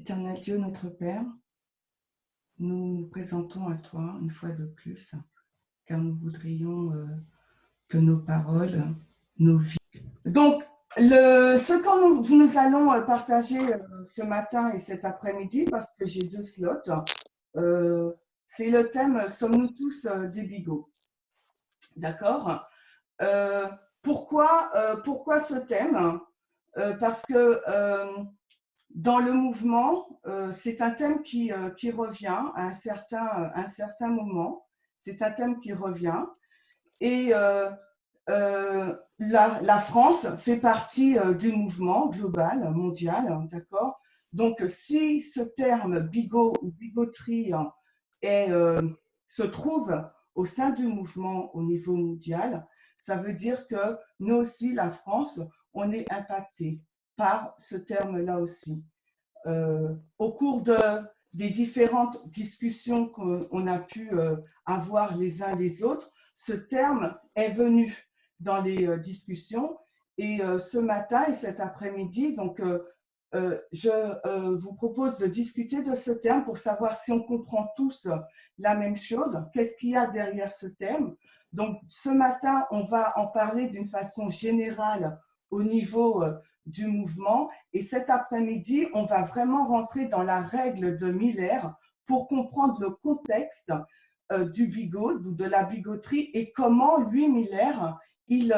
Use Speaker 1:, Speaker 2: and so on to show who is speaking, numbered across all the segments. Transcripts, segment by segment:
Speaker 1: Éternel Dieu, notre Père, nous nous présentons à toi une fois de plus, car nous voudrions que nos paroles, nos vies. Donc, ce que nous allons partager ce matin et cet après-midi, parce que j'ai 2 slots, c'est le thème « Sommes-nous tous des bigots ?» D'accord. Pourquoi ce thème? Parce que dans le mouvement, c'est un thème qui revient à un certain moment. C'est un thème qui revient. Et la France fait partie du mouvement global, mondial, d'accord? Donc, si ce terme bigot ou bigoterie se trouve au sein du mouvement au niveau mondial, ça veut dire que nous aussi, la France, on est impacté par ce terme-là aussi. Au cours des différentes discussions qu'on a pu avoir les uns les autres, ce terme est venu dans les discussions. Et ce matin et cet après-midi, donc, je vous propose de discuter de ce terme pour savoir si on comprend tous la même chose, qu'est-ce qu'il y a derrière ce terme. Donc, ce matin, on va en parler d'une façon générale au niveau du mouvement. Et cet après-midi, on va vraiment rentrer dans la règle de Miller pour comprendre le contexte du bigot ou de la bigoterie et comment lui, Miller, il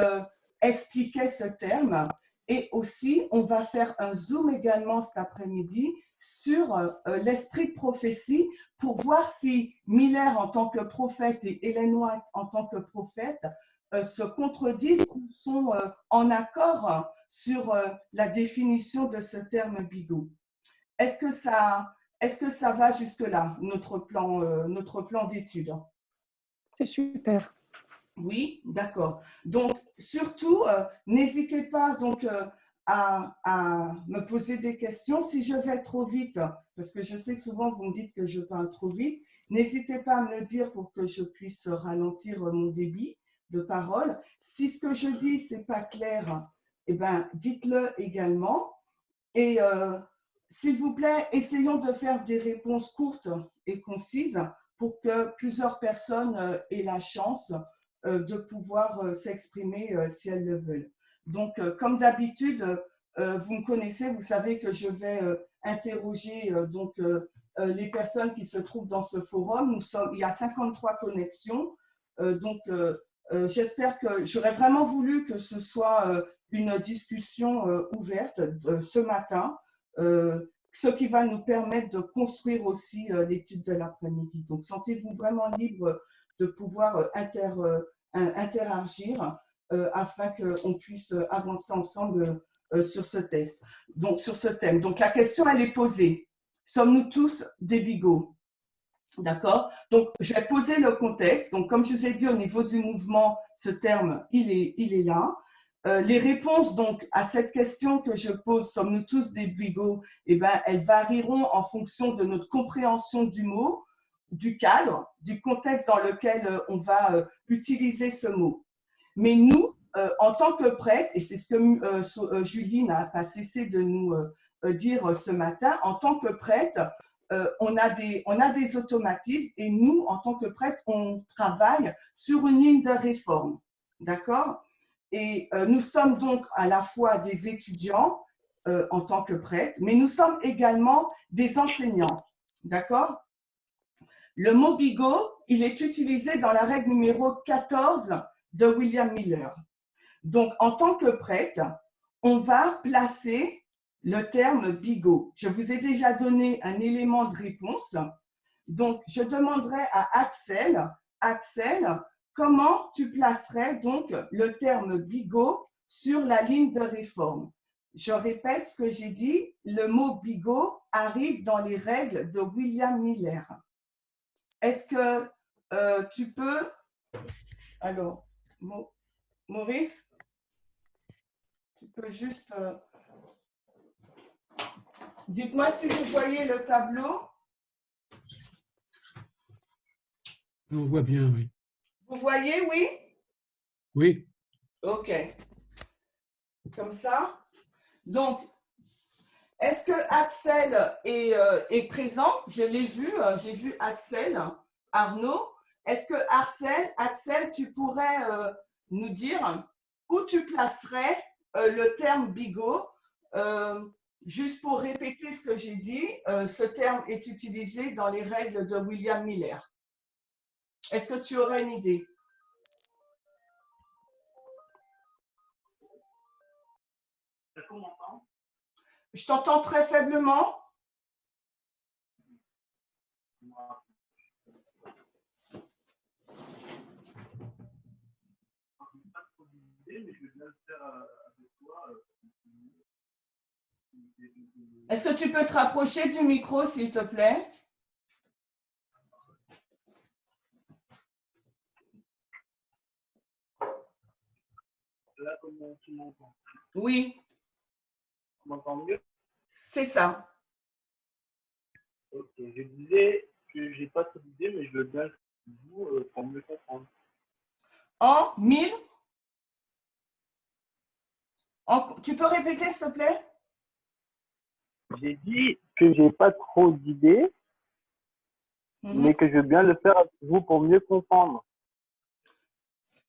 Speaker 1: expliquait ce terme. Et aussi, on va faire un zoom également cet après-midi sur l'esprit de prophétie pour voir si Miller en tant que prophète et Ellen White en tant que prophète se contredisent ou sont en accord sur la définition de ce terme bigot. Est-ce que ça va jusque-là, notre plan d'étude?
Speaker 2: C'est super.
Speaker 1: Oui, d'accord. Donc, surtout, n'hésitez pas donc, à me poser des questions. Si je vais trop vite, parce que je sais que souvent vous me dites que je parle trop vite, n'hésitez pas à me le dire pour que je puisse ralentir mon débit de parole. Si ce que je dis, ce n'est pas clair, eh ben, dites-le également. Et s'il vous plaît, essayons de faire des réponses courtes et concises pour que plusieurs personnes aient la chance de pouvoir s'exprimer si elles le veulent. Donc, comme d'habitude, vous me connaissez, vous savez que je vais interroger les personnes qui se trouvent dans ce forum. Il y a 53 connexions, donc j'espère que j'aurais vraiment voulu que ce soit une discussion ouverte ce matin, ce qui va nous permettre de construire aussi l'étude de l'après-midi. Donc, sentez-vous vraiment libre de pouvoir interagir afin qu'on puisse avancer ensemble sur ce test. Donc, sur ce thème. Donc, la question, elle est posée. Sommes-nous tous des bigots? D'accord? Donc, je vais poser le contexte. Donc, comme je vous ai dit, au niveau du mouvement, ce terme, il est là. Les réponses donc à cette question que je pose, sommes-nous tous des bigots? Eh ben, elles varieront en fonction de notre compréhension du mot, du cadre, du contexte dans lequel on va utiliser ce mot. Mais nous, en tant que prêtres, et c'est ce que Julie n'a pas cessé de nous dire ce matin, en tant que prêtres, on a des automatismes et nous, en tant que prêtres, on travaille sur une ligne de réforme. D'accord? Et nous sommes donc à la fois des étudiants en tant que prêtres, mais nous sommes également des enseignants. D'accord? Le mot bigot, il est utilisé dans la règle numéro 14 de William Miller. Donc, en tant que prêtre, on va placer le terme bigot. Je vous ai déjà donné un élément de réponse. Donc, je demanderai à Axel, comment tu placerais donc le terme bigot sur la ligne de réforme? Je répète ce que j'ai dit, le mot bigot arrive dans les règles de William Miller. Est-ce que tu peux… Alors, Maurice, tu peux juste… dites-moi si vous voyez le tableau.
Speaker 3: On voit bien, oui.
Speaker 1: Vous voyez, oui?
Speaker 3: Oui.
Speaker 1: OK. Comme ça. Donc, Est-ce que Axel est présent? Je l'ai vu, j'ai vu Axel, Arnaud. Est-ce que Axel, tu pourrais nous dire où tu placerais le terme bigot? Juste pour répéter ce que j'ai dit, ce terme est utilisé dans les règles de William Miller. Est-ce que tu aurais une idée? Je t'entends très faiblement. Est-ce que tu peux te rapprocher du micro, s'il te plaît?
Speaker 4: Là, comment tu m'entends?
Speaker 1: Oui.
Speaker 4: Tu m'entends mieux?
Speaker 1: C'est ça.
Speaker 4: Ok, je disais que j'ai pas trop d'idées, mais je veux bien vous pour mieux comprendre.
Speaker 1: En 1000? Tu peux répéter, s'il te plaît?
Speaker 4: J'ai dit que j'ai pas trop d'idées, mais que je veux bien le faire avec vous pour mieux comprendre.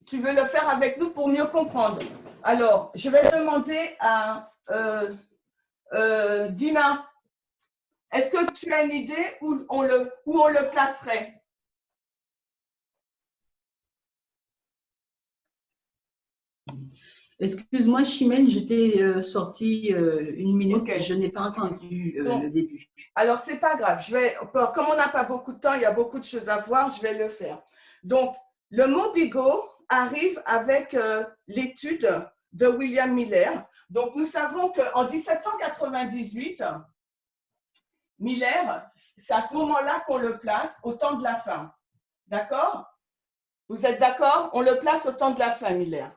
Speaker 1: Tu veux le faire avec nous pour mieux comprendre. Alors, je vais demander à Dina, est-ce que tu as une idée où on le placerait?
Speaker 5: Excuse-moi, Chimène, j'étais sortie une minute,
Speaker 1: Okay.
Speaker 5: Je n'ai pas entendu le début.
Speaker 1: Alors, c'est pas grave. Comme on n'a pas beaucoup de temps, il y a beaucoup de choses à voir, je vais le faire. Donc, le mot bigot arrive avec l'étude de William Miller. Donc, nous savons qu'en 1798, Miller, c'est à ce moment-là qu'on le place au temps de la faim. D'accord? Vous êtes d'accord? On le place au temps de la faim, Miller.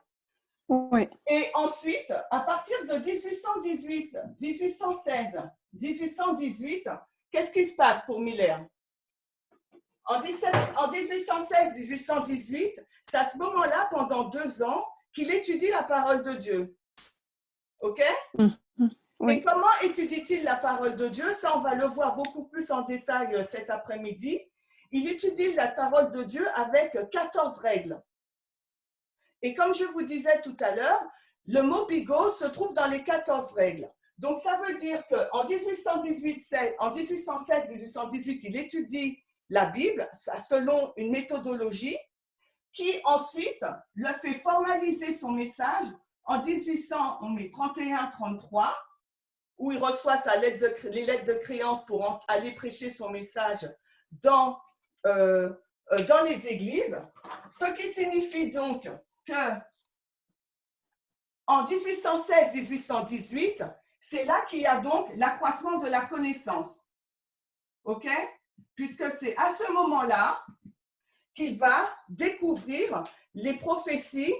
Speaker 2: Oui.
Speaker 1: Et ensuite, à partir de 1818, 1816, 1818, qu'est-ce qui se passe pour Miller? En 1816, 1818, c'est à ce moment-là, pendant 2 ans, qu'il étudie la parole de Dieu. OK?
Speaker 2: Oui.
Speaker 1: Et comment étudie-t-il la parole de Dieu? Ça, on va le voir beaucoup plus en détail cet après-midi. Il étudie la parole de Dieu avec 14 règles. Et comme je vous disais tout à l'heure, le mot bigot se trouve dans les 14 règles. Donc, ça veut dire qu'en 1816-1818, il étudie la Bible selon une méthodologie qui ensuite le fait formaliser son message en 1831-33, où il reçoit les lettres de créance pour aller prêcher son message dans les églises, ce qui signifie donc que en 1816-1818, c'est là qu'il y a donc l'accroissement de la connaissance. OK? Puisque c'est à ce moment-là qu'il va découvrir les prophéties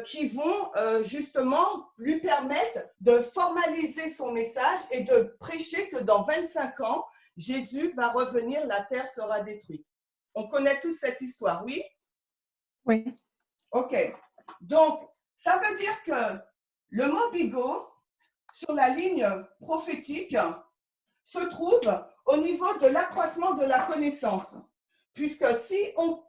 Speaker 1: qui vont justement lui permettre de formaliser son message et de prêcher que dans 25 ans, Jésus va revenir, la terre sera détruite. On connaît tous cette histoire, oui?
Speaker 2: Oui.
Speaker 1: OK. Donc, ça veut dire que le mot bigot, sur la ligne prophétique, se trouve au niveau de l'accroissement de la connaissance. Puisque si on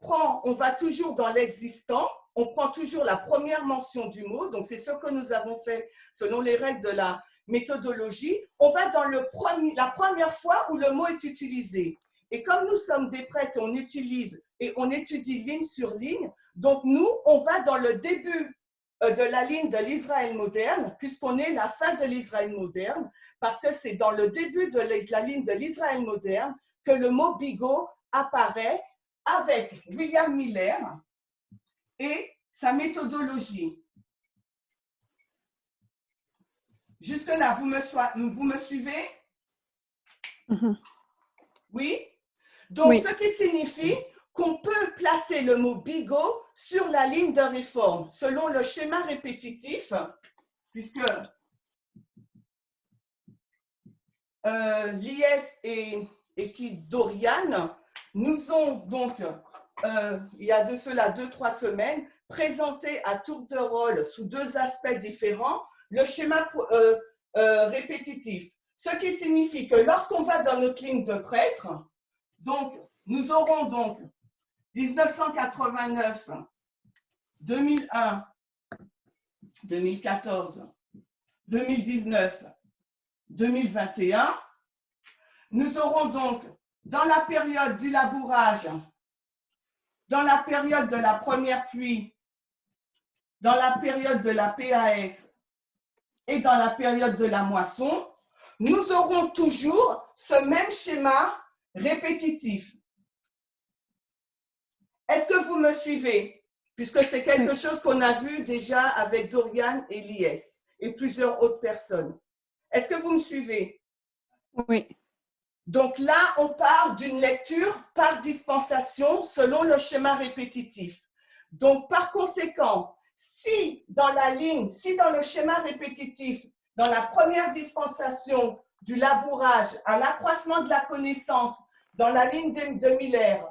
Speaker 1: va toujours dans l'existant, on prend toujours la première mention du mot, donc c'est ce que nous avons fait selon les règles de la méthodologie, on va dans la première fois où le mot est utilisé. Et comme nous sommes des prêtres, on utilise et on étudie ligne sur ligne, donc nous, on va dans le début de la ligne de l'Israël moderne, puisqu'on est la fin de l'Israël moderne, parce que c'est dans le début de la ligne de l'Israël moderne que le mot bigot apparaît avec William Miller et sa méthodologie. Jusque-là, vous me suivez? Oui? Donc,
Speaker 2: oui.
Speaker 1: Ce qui signifie qu'on peut placer le mot bigot sur la ligne de réforme, selon le schéma répétitif, puisque Lies et Dorian nous ont donc, il y a de cela 2-3 semaines, présenté à tour de rôle sous 2 aspects différents le schéma répétitif. Ce qui signifie que lorsqu'on va dans notre ligne de prêtre, donc, nous aurons donc 1989, 2001, 2014, 2019, 2021. Nous aurons donc, dans la période du labourage, dans la période de la première pluie, dans la période de la PAS et dans la période de la moisson, nous aurons toujours ce même schéma répétitif. Est-ce que vous me suivez? Puisque c'est quelque chose qu'on a vu déjà avec Dorian et Lies et plusieurs autres personnes. Est-ce que vous me suivez?
Speaker 2: Oui.
Speaker 1: Donc là, on parle d'une lecture par dispensation selon le schéma répétitif. Donc par conséquent, si dans la ligne, si dans le schéma répétitif, dans la première dispensation du labourage à l'accroissement de la connaissance, dans la ligne de Miller,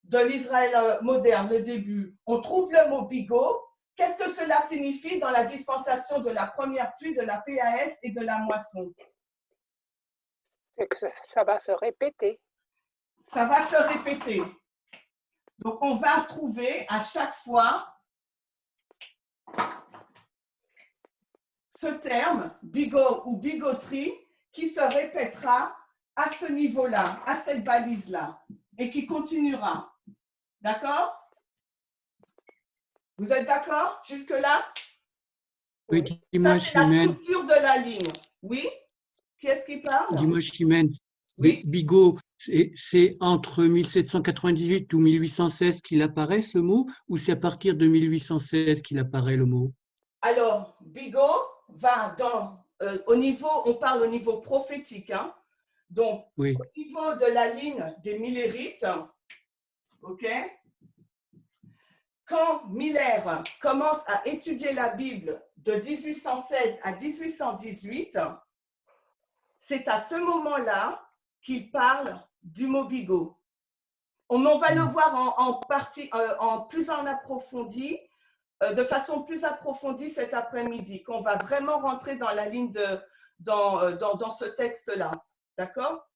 Speaker 1: de l'Israël moderne, le début, on trouve le mot bigot, qu'est-ce que cela signifie dans la dispensation de la première pluie, de la PAS et de la moisson?
Speaker 6: C'est que ça va se répéter.
Speaker 1: Ça va se répéter. Donc, on va trouver à chaque fois ce terme, bigot ou bigoterie, qui se répétera à ce niveau-là, à cette balise-là, et qui continuera. D'accord? Vous êtes d'accord jusque-là?
Speaker 3: Oui, dis-moi,
Speaker 1: Ça, c'est la
Speaker 3: Chimène.
Speaker 1: structure de la ligne. Oui? Qui est-ce qui parle?
Speaker 3: Dis-moi, Chimène.
Speaker 1: Oui.
Speaker 3: Bigot, c'est entre 1798 ou 1816 qu'il apparaît ce mot, ou c'est à partir de 1816 qu'il apparaît le mot?
Speaker 1: Alors, bigot va dans, au niveau, on parle au niveau prophétique, hein? Donc,
Speaker 3: Oui.
Speaker 1: au niveau de la ligne des Millérites, ok? Quand Miller commence à étudier la Bible de 1816 à 1818, c'est à ce moment-là qu'il parle du mot bigot. On va le voir en partie, plus en approfondi, de façon plus approfondie cet après-midi, qu'on va vraiment rentrer dans la ligne dans ce texte-là. D'accord?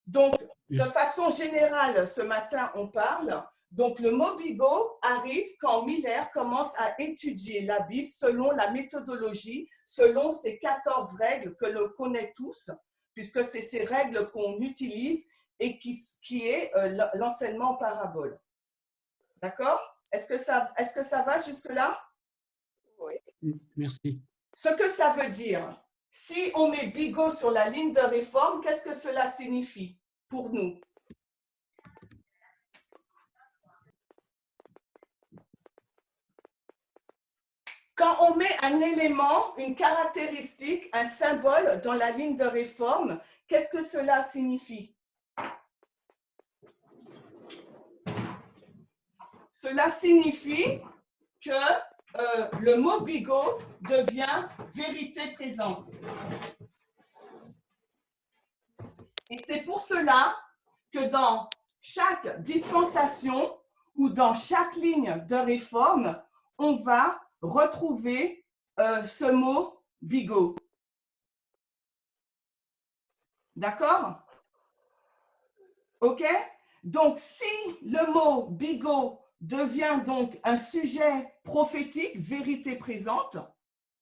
Speaker 1: Donc, de façon générale, ce matin, on parle. Donc, le mot bigot arrive quand Miller commence à étudier la Bible selon la méthodologie, selon ces 14 règles que l'on connaît tous, puisque c'est ces règles qu'on utilise et qui est l'enseignement en parabole. D'accord? Est-ce que ça va jusque-là?
Speaker 6: Oui.
Speaker 3: Merci.
Speaker 1: Ce que ça veut dire, si on met bigot sur la ligne de réforme, qu'est-ce que cela signifie pour nous? Quand on met un élément, une caractéristique, un symbole dans la ligne de réforme, qu'est-ce que cela signifie? Cela signifie que le mot bigot devient vérité présente. Et c'est pour cela que dans chaque dispensation ou dans chaque ligne de réforme, on va retrouver ce mot bigot. D'accord? OK? Donc, si le mot bigot devient donc un sujet prophétique, vérité présente,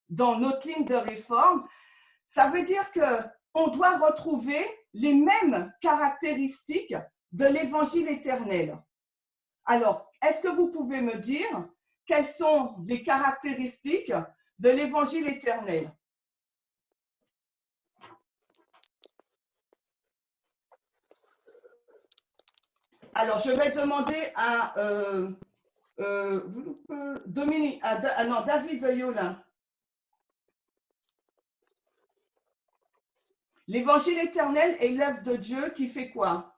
Speaker 1: dans notre ligne de réforme, ça veut dire qu'on doit retrouver les mêmes caractéristiques de l'évangile éternel. Alors, est-ce que vous pouvez me dire quelles sont les caractéristiques de l'évangile éternel? Alors, je vais demander à David Yolin. L'évangile éternel est l'œuvre de Dieu qui fait quoi?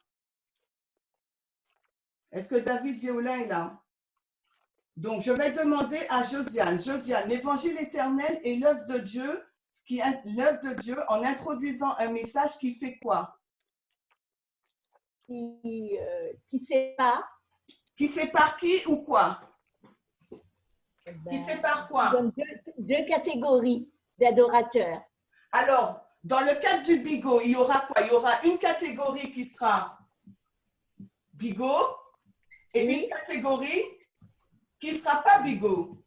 Speaker 1: Est-ce que David Yolin est là? Donc, je vais demander à Josiane. Josiane, l'évangile éternel est l'œuvre de Dieu, l'œuvre de Dieu en introduisant un message qui fait quoi?
Speaker 7: Qui sépare.
Speaker 1: Qui sépare qui ou quoi? Qui sépare quoi?
Speaker 7: Deux catégories d'adorateurs.
Speaker 1: Alors, dans le cadre du bigot, il y aura quoi? Il y aura une catégorie qui sera bigot et
Speaker 7: Oui.
Speaker 1: une catégorie qui ne sera pas bigot.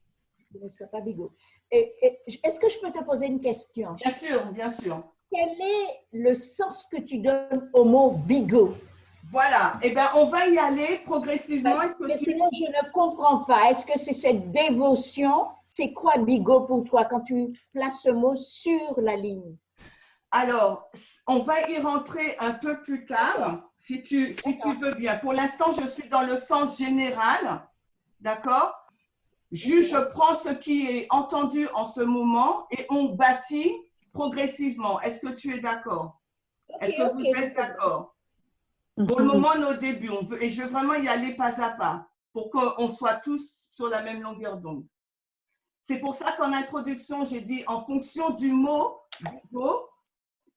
Speaker 7: Ce ne sera pas bigot. Est-ce que je peux te poser une question?
Speaker 1: Bien sûr, bien sûr.
Speaker 7: Quel est le sens que tu donnes au mot bigot?
Speaker 1: Voilà. Eh bien, on va y aller progressivement.
Speaker 7: Parce que sinon, je ne comprends pas. Est-ce que c'est cette dévotion? C'est quoi bigot pour toi quand tu places ce mot sur la ligne?
Speaker 1: Alors, on va y rentrer un peu plus tard, si tu veux bien. Pour l'instant, je suis dans le sens général, d'accord? Je prends ce qui est entendu en ce moment et on bâtit progressivement. Est-ce que tu es d'accord? Est-ce que vous êtes d'accord? Pour le moment, on est au début, et je veux vraiment y aller pas à pas pour qu'on soit tous sur la même longueur d'onde. C'est pour ça qu'en introduction, j'ai dit en fonction du mot bigot,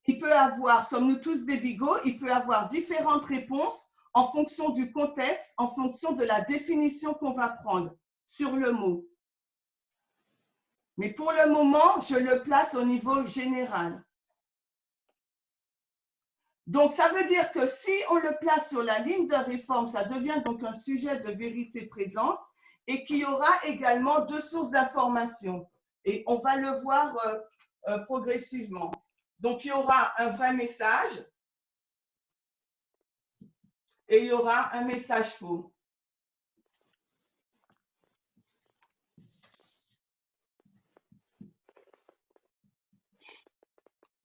Speaker 1: il peut avoir, sommes-nous tous des bigots, il peut avoir différentes réponses en fonction du contexte, en fonction de la définition qu'on va prendre sur le mot. Mais pour le moment, je le place au niveau général. Donc, ça veut dire que si on le place sur la ligne de réforme, ça devient donc un sujet de vérité présente et qu'il y aura également deux sources d'information. Et on va le voir progressivement. Donc, il y aura un vrai message et il y aura un message faux.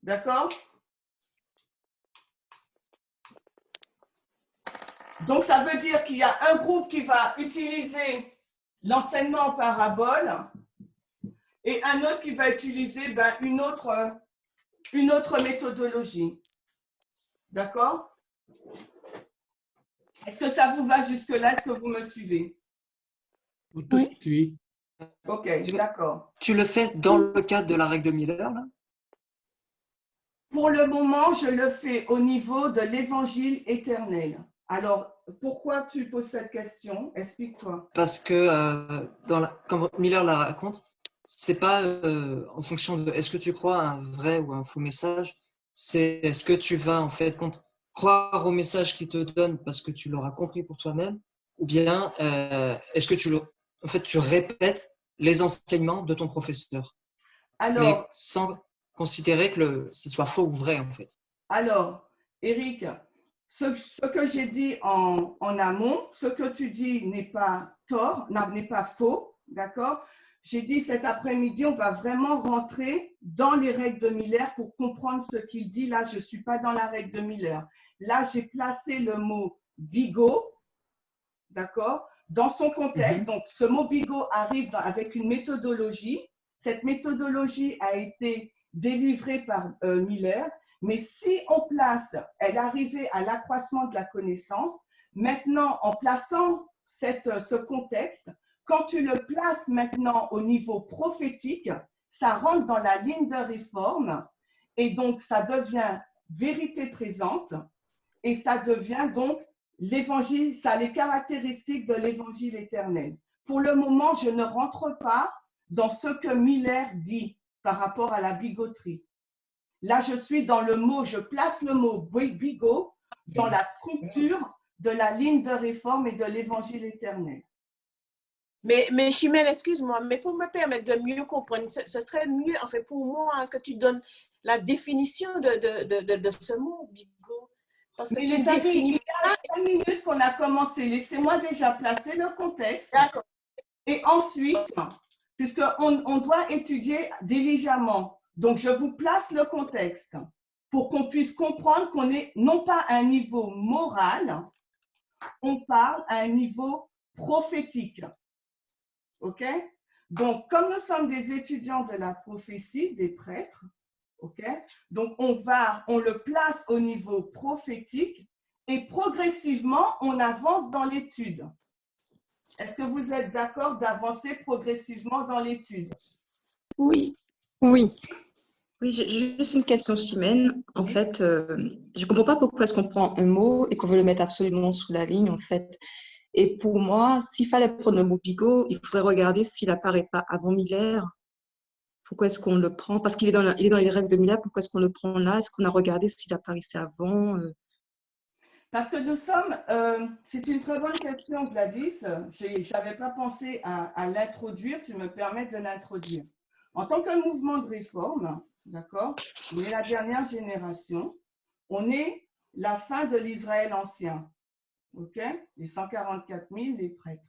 Speaker 1: D'accord? Donc, ça veut dire qu'il y a un groupe qui va utiliser l'enseignement en parabole et un autre qui va utiliser une autre méthodologie. D'accord? Est-ce que ça vous va jusque-là? Est-ce que vous me suivez?
Speaker 3: On te suit.
Speaker 1: Ok, d'accord.
Speaker 8: Tu le fais dans le cadre de la règle de Miller, là?
Speaker 1: Pour le moment, je le fais au niveau de l'évangile éternel. Alors, pourquoi tu poses cette question? Explique-toi.
Speaker 8: Parce que, comme Miller la raconte, c'est pas en fonction de est-ce que tu crois à un vrai ou un faux message, c'est est-ce que tu vas en fait croire au message qu'il te donne parce que tu l'auras compris pour toi-même, ou bien est-ce que tu répètes les enseignements de ton professeur,
Speaker 1: Alors,
Speaker 8: mais sans considérer que ce soit faux ou vrai en fait.
Speaker 1: Alors, Eric, ce que j'ai dit en amont, ce que tu dis n'est pas tort, n'est pas faux, d'accord? J'ai dit cet après-midi, on va vraiment rentrer dans les règles de Miller pour comprendre ce qu'il dit. Là, je ne suis pas dans la règle de Miller. Là, j'ai placé le mot bigot, d'accord, dans son contexte. Donc, ce mot bigot arrive avec une méthodologie. Cette méthodologie a été délivrée par Miller. Mais si on place, elle arrivait à l'accroissement de la connaissance, maintenant, en plaçant ce contexte, quand tu le places maintenant au niveau prophétique, ça rentre dans la ligne de réforme et donc ça devient vérité présente et ça devient donc l'évangile, ça a les caractéristiques de l'évangile éternel. Pour le moment, je ne rentre pas dans ce que Miller dit par rapport à la bigoterie. Là, je suis dans le mot, je place le mot bigot dans la structure de la ligne de réforme et de l'évangile éternel.
Speaker 9: Mais Chimène, excuse-moi, mais pour me permettre de mieux comprendre, ce serait mieux, en fait, pour moi, que tu donnes la définition de ce mot, bigot. Parce que
Speaker 1: Mais
Speaker 9: tu
Speaker 1: les amis,
Speaker 9: définis.
Speaker 1: il y a 5 minutes qu'on a commencé. Laissez-moi déjà placer le contexte.
Speaker 9: D'accord.
Speaker 1: Et ensuite, puisqu'on doit étudier diligemment, donc je vous place le contexte pour qu'on puisse comprendre qu'on est non pas à un niveau moral, on parle à un niveau prophétique. OK? Donc, comme nous sommes des étudiants de la prophétie, des prêtres, OK? Donc, on le place au niveau prophétique et progressivement, on avance dans l'étude. Est-ce que vous êtes d'accord d'avancer progressivement dans l'étude?
Speaker 2: Oui. Oui.
Speaker 10: Oui, j'ai juste une question, Chimène. En fait, je ne comprends pas pourquoi est-ce qu'on prend un mot et qu'on veut le mettre absolument sous la ligne, en fait. Et pour moi, s'il fallait prendre le mot bigot, il faudrait regarder s'il n'apparaît pas avant Miller. Pourquoi est-ce qu'on le prend? Parce qu'il est il est dans les règles de Miller, pourquoi est-ce qu'on le prend là? Est-ce qu'on a regardé s'il apparaissait avant?
Speaker 1: Parce que nous sommes, c'est une très bonne question, Gladys. Je n'avais pas pensé à l'introduire, tu me permets de l'introduire. En tant que mouvement de réforme, d'accord, on est la dernière génération, on est la fin de l'Israël ancien, ok, les 144 000, les prêtres.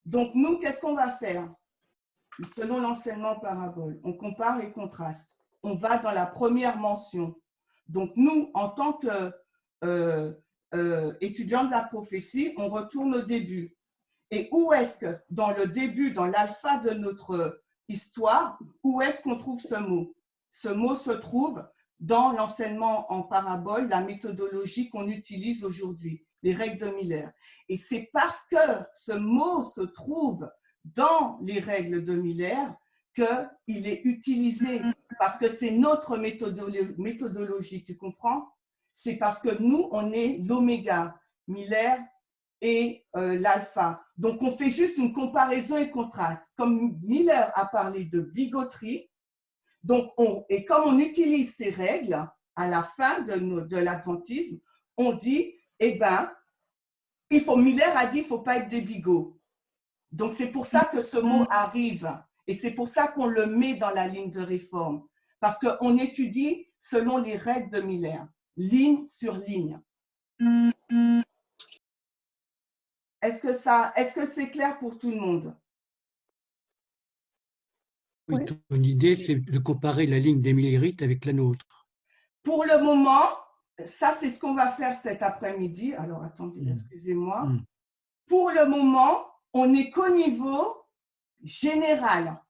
Speaker 1: Donc nous, qu'est-ce qu'on va faire? Selon l'enseignement parabole, on compare et contraste. On va dans la première mention. Donc nous, en tant que étudiants de la prophétie, on retourne au début. Et où est-ce que, dans le début, dans l'alpha de notre histoire, où est-ce qu'on trouve ce mot? Ce mot se trouve dans l'enseignement en parabole, la méthodologie qu'on utilise aujourd'hui, les règles de Miller. Et c'est parce que ce mot se trouve dans les règles de Miller qu'il est utilisé, parce que c'est notre méthodologie, tu comprends? C'est parce que nous, on est l'oméga, Miller et l'alpha. Donc, on fait juste une comparaison et contraste. Comme Miller a parlé de bigoterie, donc et comme on utilise ces règles à la fin de l'adventisme, on dit, eh bien, Miller a dit, il ne faut pas être des bigots. Donc, c'est pour ça que ce mot arrive et c'est pour ça qu'on le met dans la ligne de réforme. Parce qu'on étudie selon les règles de Miller, ligne sur ligne. Est-ce que c'est clair pour tout le monde?
Speaker 3: Oui, ton idée, c'est de comparer la ligne des millérites avec la nôtre.
Speaker 1: Pour le moment, ça, c'est ce qu'on va faire cet après-midi. Alors, attendez, excusez-moi. Pour le moment, on n'est qu'au niveau général.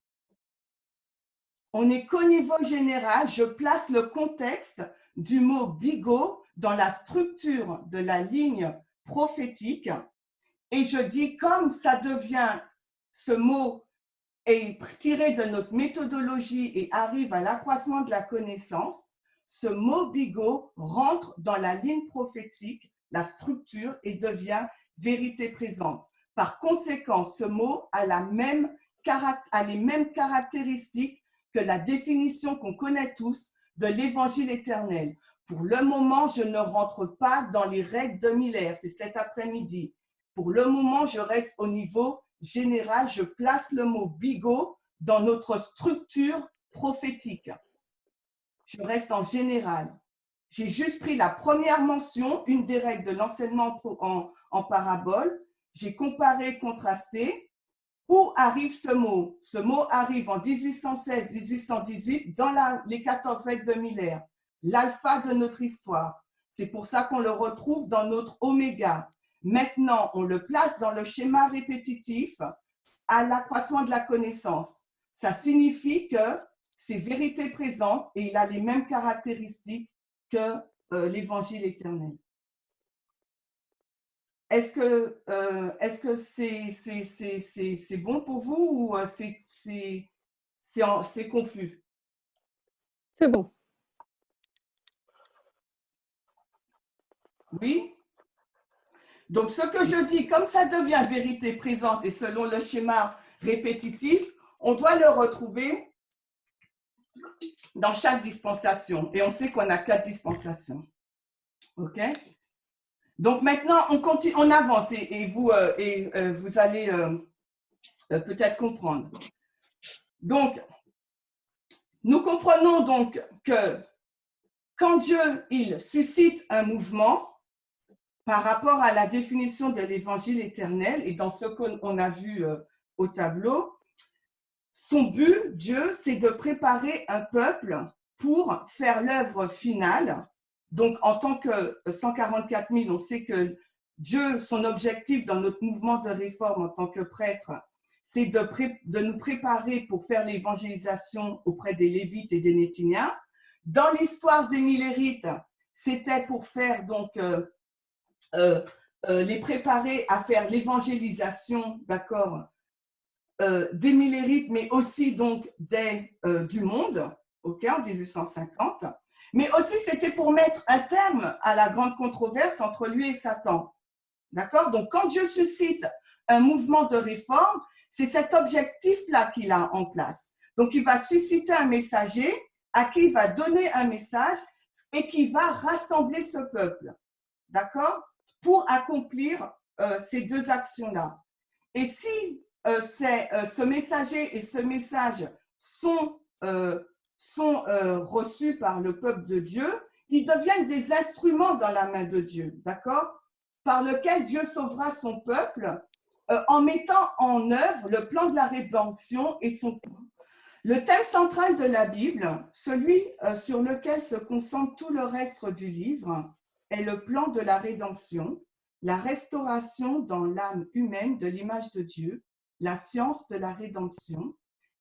Speaker 1: On n'est qu'au niveau général. Je place le contexte du mot bigot dans la structure de la ligne prophétique et je dis comme ça devient, ce mot est tiré de notre méthodologie et arrive à l'accroissement de la connaissance, ce mot bigot rentre dans la ligne prophétique, la structure et devient vérité présente. Par conséquent, ce mot a les mêmes caractéristiques que la définition qu'on connaît tous de l'évangile éternel. Pour le moment, je ne rentre pas dans les règles de Miller, c'est cet après-midi. Pour le moment, je reste au niveau général, je place le mot bigot dans notre structure prophétique. Je reste en général. J'ai juste pris la première mention, une des règles de l'enseignement en parabole. J'ai comparé, contrasté. Où arrive ce mot? Ce mot arrive en 1816-1818 dans les 14 règles de Miller, l'alpha de notre histoire. C'est pour ça qu'on le retrouve dans notre oméga. Maintenant, on le place dans le schéma répétitif à l'accroissement de la connaissance. Ça signifie que c'est vérité présente et il a les mêmes caractéristiques que l'évangile éternel. Est-ce que c'est bon pour vous ou c'est confus?
Speaker 2: C'est bon.
Speaker 1: Oui? Donc, ce que je dis, comme ça devient vérité présente et selon le schéma répétitif, on doit le retrouver dans chaque dispensation. Et on sait qu'on a 4 dispensations. OK? Donc, maintenant, on continue, on avance et vous allez peut-être comprendre. Donc, nous comprenons donc que quand Dieu, il suscite un mouvement, par rapport à la définition de l'évangile éternel et dans ce qu'on a vu au tableau, son but, Dieu, c'est de préparer un peuple pour faire l'œuvre finale. Donc, en tant que 144 000, on sait que Dieu, son objectif dans notre mouvement de réforme en tant que prêtre, c'est de nous préparer pour faire l'évangélisation auprès des Lévites et des Nétiniens. Dans l'histoire des Millérites, c'était pour faire donc les préparer à faire l'évangélisation, d'accord, des Millérites, mais aussi donc du monde, ok, en 1850. Mais aussi, c'était pour mettre un terme à la grande controverse entre lui et Satan. D'accord? Donc, quand Dieu suscite un mouvement de réforme, c'est cet objectif-là qu'il a en place. Donc, il va susciter un messager à qui il va donner un message et qui va rassembler ce peuple, d'accord, pour accomplir ces deux actions-là. Et si ce messager et ce message sont reçus par le peuple de Dieu, ils deviennent des instruments dans la main de Dieu, d'accord, par lequel Dieu sauvera son peuple en mettant en œuvre le plan de la rédemption et son plan. Le thème central de la Bible, celui sur lequel se concentre tout le reste du livre, est le plan de la rédemption, la restauration dans l'âme humaine de l'image de Dieu. La science de la rédemption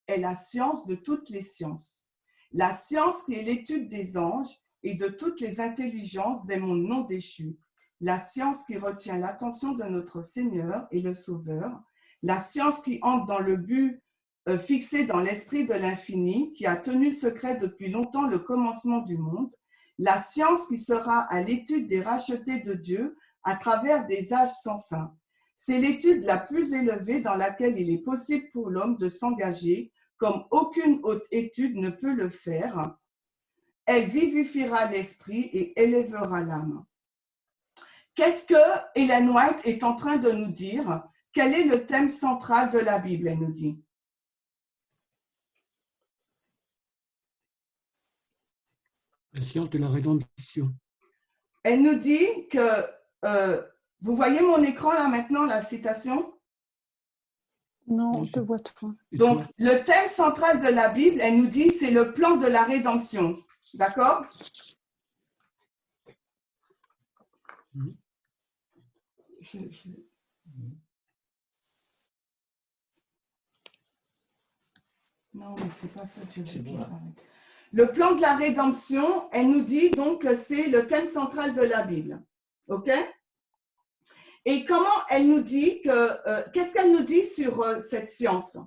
Speaker 1: est la science de toutes les sciences. La science qui est l'étude des anges et de toutes les intelligences des mondes non déchus. La science qui retient l'attention de notre Seigneur et le Sauveur. La science qui entre dans le but fixé dans l'esprit de l'infini, qui a tenu secret depuis longtemps le commencement du monde. La science qui sera à l'étude des rachetés de Dieu à travers des âges sans fin. C'est l'étude la plus élevée dans laquelle il est possible pour l'homme de s'engager, comme aucune autre étude ne peut le faire. Elle vivifiera l'esprit et élèvera l'âme. Qu'est-ce que Ellen White est en train de nous dire? Quel est le thème central de la Bible, elle nous dit?
Speaker 3: La science de la rédemption.
Speaker 1: Elle nous dit que, vous voyez mon écran là maintenant, la citation?
Speaker 2: Non, on te voit toi.
Speaker 1: Donc, le thème central de la Bible, elle nous dit, c'est le plan de la rédemption. D'accord? Non, mais c'est pas ça que je veux dire. Le plan de la rédemption, elle nous dit donc que c'est le thème central de la Bible. OK? Et comment elle nous dit que, qu'est-ce qu'elle nous dit sur cette science?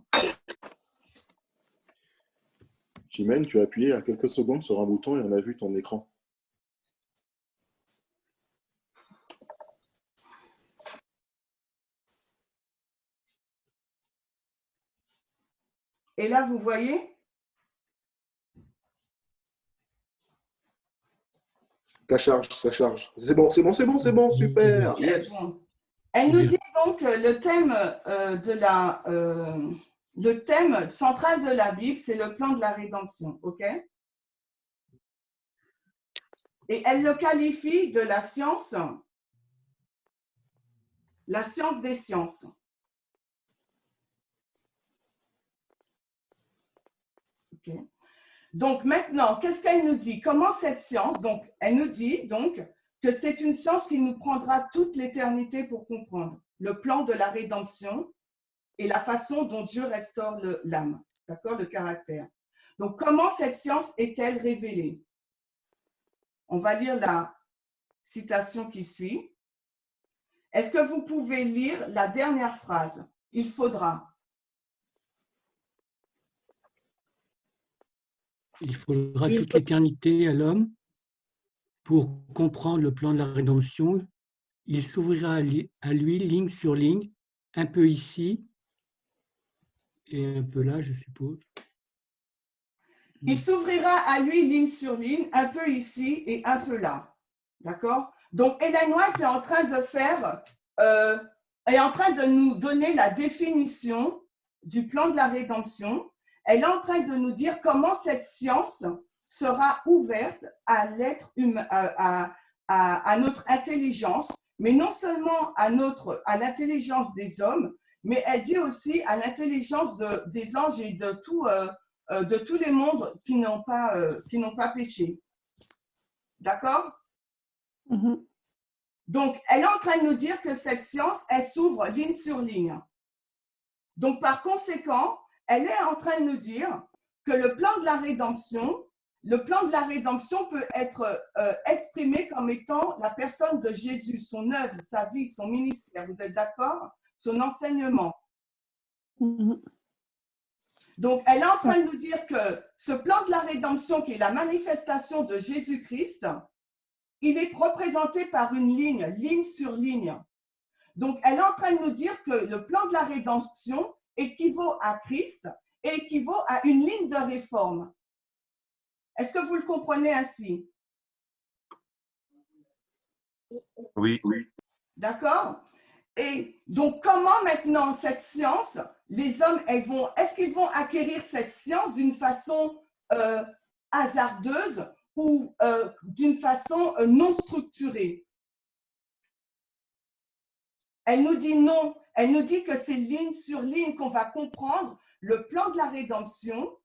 Speaker 11: Chimène, tu as appuyé à quelques secondes sur un bouton et on a vu ton écran.
Speaker 1: Et là, vous voyez?
Speaker 11: Ça charge, ça charge. C'est bon, c'est bon, c'est bon, c'est bon, super. Yes.
Speaker 1: Elle nous dit donc le thème central de la Bible, c'est le plan de la rédemption, ok? Et elle le qualifie de la science des sciences. Okay. Donc maintenant, qu'est-ce qu'elle nous dit? Comment cette science, donc, elle nous dit donc que c'est une science qui nous prendra toute l'éternité pour comprendre le plan de la rédemption et la façon dont Dieu restaure l'âme, d'accord, le caractère. Donc, comment cette science est-elle révélée? On va lire la citation qui suit. Est-ce que vous pouvez lire la dernière phrase? Il faudra.
Speaker 3: Il faudra toute l'éternité à l'homme pour comprendre le plan de la rédemption. Il s'ouvrira à lui, ligne sur ligne, un peu ici et un peu là, je suppose.
Speaker 1: Il s'ouvrira à lui, ligne sur ligne, un peu ici et un peu là. D'accord? Donc, Ellen White est en train de est en train de nous donner la définition du plan de la rédemption. Elle est en train de nous dire comment cette science sera ouverte à l'être humain, à notre intelligence, mais non seulement à l'intelligence des hommes, mais elle dit aussi à l'intelligence des anges et de tous les mondes qui n'ont pas péché. D'accord? Donc, elle est en train de nous dire que cette science, elle s'ouvre ligne sur ligne. Donc, par conséquent, elle est en train de nous dire que le plan de la rédemption peut être exprimé comme étant la personne de Jésus, son œuvre, sa vie, son ministère. Vous êtes d'accord? Son enseignement. Donc, elle est en train de nous dire que ce plan de la rédemption, qui est la manifestation de Jésus-Christ, il est représenté par une ligne sur ligne. Donc, elle est en train de nous dire que le plan de la rédemption équivaut à Christ et équivaut à une ligne de réforme. Est-ce que vous le comprenez ainsi?
Speaker 11: Oui, oui.
Speaker 1: D'accord? Et donc, comment maintenant cette science, les hommes, est-ce qu'ils vont acquérir cette science d'une façon hasardeuse ou d'une façon non structurée? Elle nous dit non. Elle nous dit que c'est ligne sur ligne qu'on va comprendre le plan de la rédemption.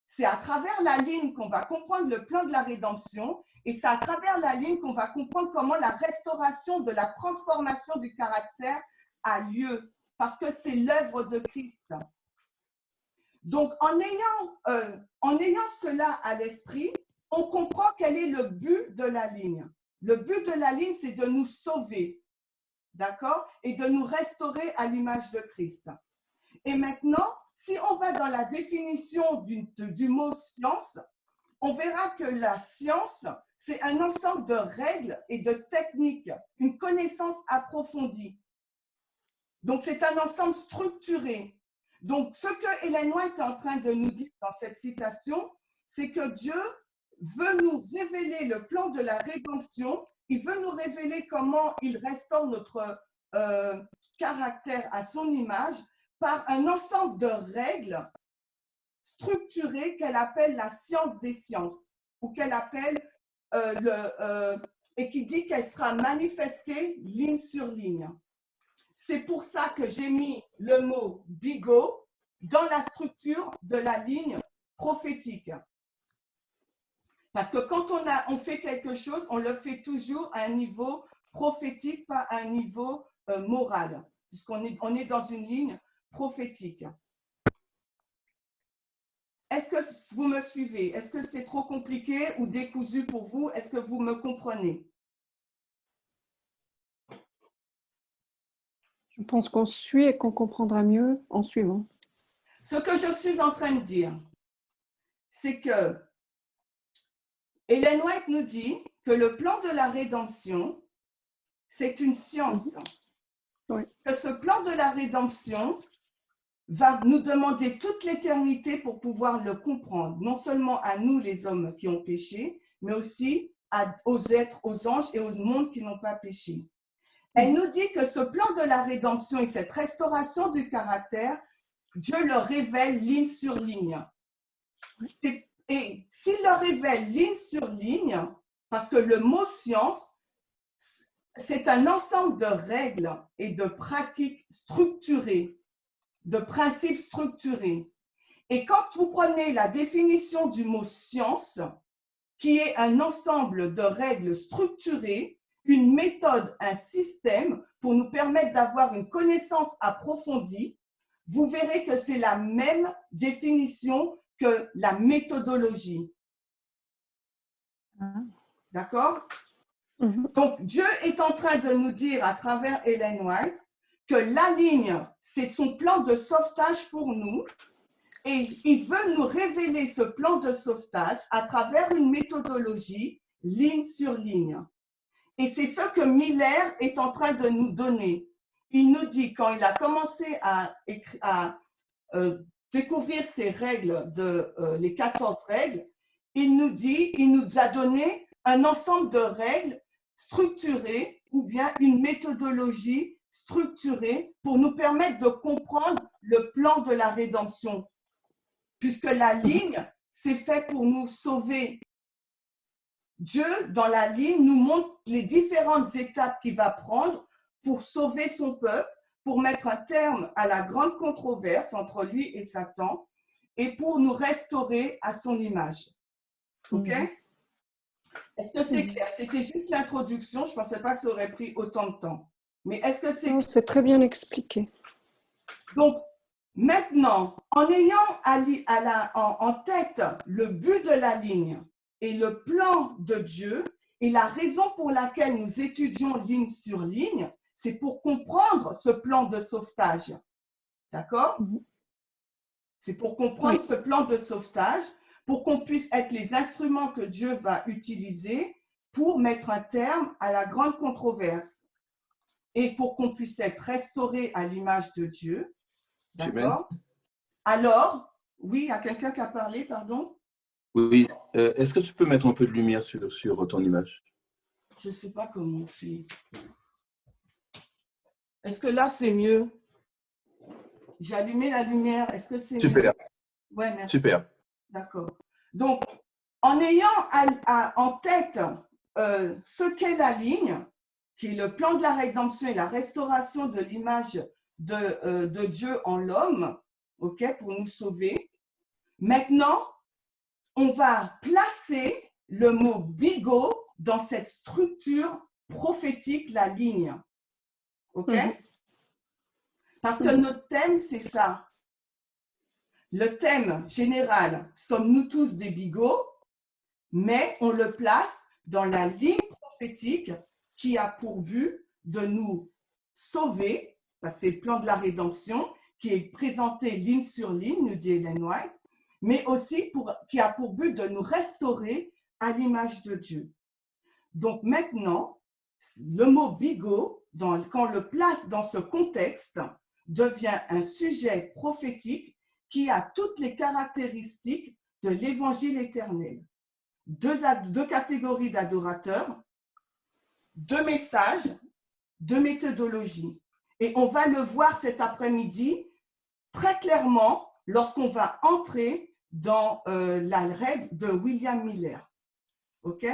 Speaker 1: C'est à travers la ligne qu'on va comprendre le plan de la rédemption et c'est à travers la ligne qu'on va comprendre comment la restauration de la transformation du caractère a lieu parce que c'est l'œuvre de Christ. Donc, en ayant cela à l'esprit, on comprend quel est le but de la ligne. Le but de la ligne, c'est de nous sauver, d'accord? Et de nous restaurer à l'image de Christ. Et maintenant, si on va dans la définition du mot science, on verra que la science, c'est un ensemble de règles et de techniques, une connaissance approfondie. Donc, c'est un ensemble structuré. Donc, ce que Ellen White est en train de nous dire dans cette citation, c'est que Dieu veut nous révéler le plan de la rédemption. Il veut nous révéler comment il restaure notre caractère à son image par un ensemble de règles structurées qu'elle appelle la science des sciences ou qu'elle appelle et qui dit qu'elle sera manifestée ligne sur ligne. C'est pour ça que j'ai mis le mot bigot dans la structure de la ligne prophétique. Parce que quand on fait quelque chose, on le fait toujours à un niveau prophétique, pas à un niveau moral, puisqu'on est dans une ligne prophétique. Est-ce que vous me suivez? Est-ce que c'est trop compliqué ou décousu pour vous? Est-ce que vous me comprenez?
Speaker 2: Je pense qu'on suit et qu'on comprendra mieux en suivant.
Speaker 1: Ce que je suis en train de dire, c'est que Ellen White nous dit que le plan de la rédemption, c'est une science.
Speaker 2: Oui.
Speaker 1: Que ce plan de la rédemption va nous demander toute l'éternité pour pouvoir le comprendre, non seulement à nous les hommes qui ont péché, mais aussi aux êtres, aux anges et au monde qui n'ont pas péché. Elle nous dit que ce plan de la rédemption et cette restauration du caractère, Dieu le révèle ligne sur ligne. Et s'il le révèle ligne sur ligne, parce que le mot science, c'est un ensemble de règles et de pratiques structurées, de principes structurés. Et quand vous prenez la définition du mot science, qui est un ensemble de règles structurées, une méthode, un système pour nous permettre d'avoir une connaissance approfondie, vous verrez que c'est la même définition que la méthodologie. D'accord? Donc, Dieu est en train de nous dire à travers Ellen White que la ligne, c'est son plan de sauvetage pour nous et il veut nous révéler ce plan de sauvetage à travers une méthodologie ligne sur ligne. Et c'est ce que Miller est en train de nous donner. Il nous dit, quand il a commencé à découvrir ces règles, les 14 règles, il nous a donné un ensemble de règles structurées ou bien une méthodologie structurée pour nous permettre de comprendre le plan de la rédemption. Puisque la ligne, c'est fait pour nous sauver. Dieu, dans la ligne, nous montre les différentes étapes qu'il va prendre pour sauver son peuple, pour mettre un terme à la grande controverse entre lui et Satan et pour nous restaurer à son image. OK? Est-ce que c'est clair? C'était juste l'introduction. Je ne pensais pas que ça aurait pris autant de temps. Mais est-ce que c'est...
Speaker 2: C'est très bien expliqué.
Speaker 1: Donc, maintenant, en ayant en tête le but de la ligne et le plan de Dieu et la raison pour laquelle nous étudions ligne sur ligne, c'est pour comprendre ce plan de sauvetage. D'accord? C'est pour comprendre ce plan de sauvetage, pour qu'on puisse être les instruments que Dieu va utiliser pour mettre un terme à la grande controverse et pour qu'on puisse être restauré à l'image de Dieu. D'accord? Alors, Oui, il y a quelqu'un qui a parlé, pardon?
Speaker 11: Oui, est-ce que tu peux mettre un peu de lumière sur ton image?
Speaker 1: Je ne sais pas comment c'est. Est-ce que là, c'est mieux? J'ai allumé la lumière. Est-ce que c'est mieux?
Speaker 11: Super.
Speaker 1: Oui, merci.
Speaker 11: Super.
Speaker 1: D'accord. Donc, en ayant en tête ce qu'est la ligne, qui est le plan de la rédemption et la restauration de l'image de Dieu en l'homme, ok, pour nous sauver. Maintenant, on va placer le mot bigot dans cette structure prophétique, la ligne. Ok? Parce que notre thème, c'est ça. Le thème général, sommes-nous tous des bigots, mais on le place dans la ligne prophétique qui a pour but de nous sauver, parce que c'est le plan de la rédemption qui est présenté ligne sur ligne, nous dit Ellen White, mais aussi qui a pour but de nous restaurer à l'image de Dieu. Donc maintenant, le mot bigot, quand on le place dans ce contexte, devient un sujet prophétique qui a toutes les caractéristiques de l'évangile éternel. Deux catégories d'adorateurs, deux messages, deux méthodologies. Et on va le voir cet après-midi très clairement lorsqu'on va entrer dans la règle de William Miller. OK?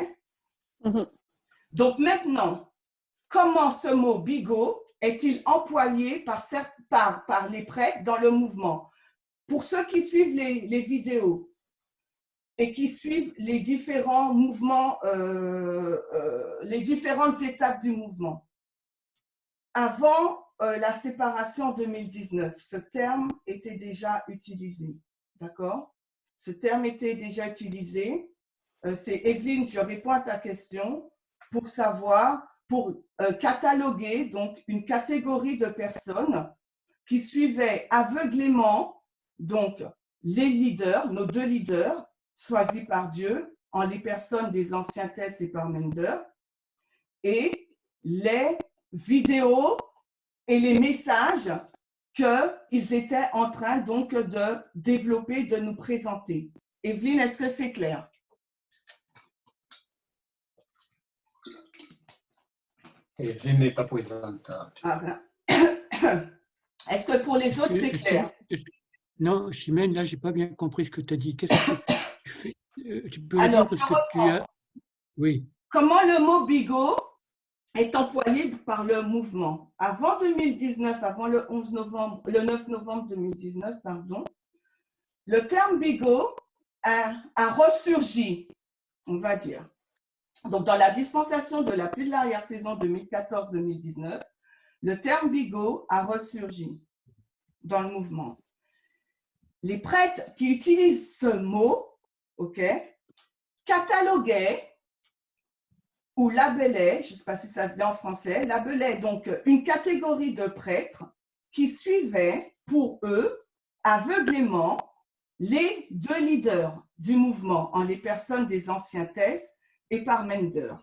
Speaker 1: Donc maintenant, comment ce mot bigot est-il employé par les prêtres dans le mouvement? Pour ceux qui suivent les vidéos et qui suivent les différents mouvements, les différentes étapes du mouvement, avant la séparation en 2019, ce terme était déjà utilisé. D'accord? Ce terme était déjà utilisé. C'est Evelyne, je réponds à ta question pour savoir, pour cataloguer donc une catégorie de personnes qui suivaient aveuglément donc les leaders, nos deux leaders choisis par Dieu, en les personnes des anciens Tess et Parmenter, et les vidéos et les messages qu'ils étaient en train donc de développer, de nous présenter. Evelyne, est-ce que c'est clair?
Speaker 12: Evelyne n'est pas présente.
Speaker 1: Ah ben. Est-ce que pour les autres, c'est clair?
Speaker 3: Non, Chimène, là, je n'ai pas bien compris ce que tu as dit. Qu'est-ce que tu fais? Tu peux
Speaker 1: Alors,
Speaker 3: dire parce que tu as... Oui.
Speaker 1: Comment le mot bigot est employé par le mouvement? Avant 2019, avant le 9 novembre 2019, pardon, le terme bigot a ressurgi, on va dire. Donc, dans la dispensation de la pluie de l'arrière-saison 2014-2019, le terme bigot a ressurgi dans le mouvement. Les prêtres qui utilisent ce mot, ok, cataloguaient ou labellaient, je ne sais pas si ça se dit en français, labellaient donc une catégorie de prêtres qui suivaient pour eux aveuglément les deux leaders du mouvement, en les personnes des anciens Tess et Parmenter,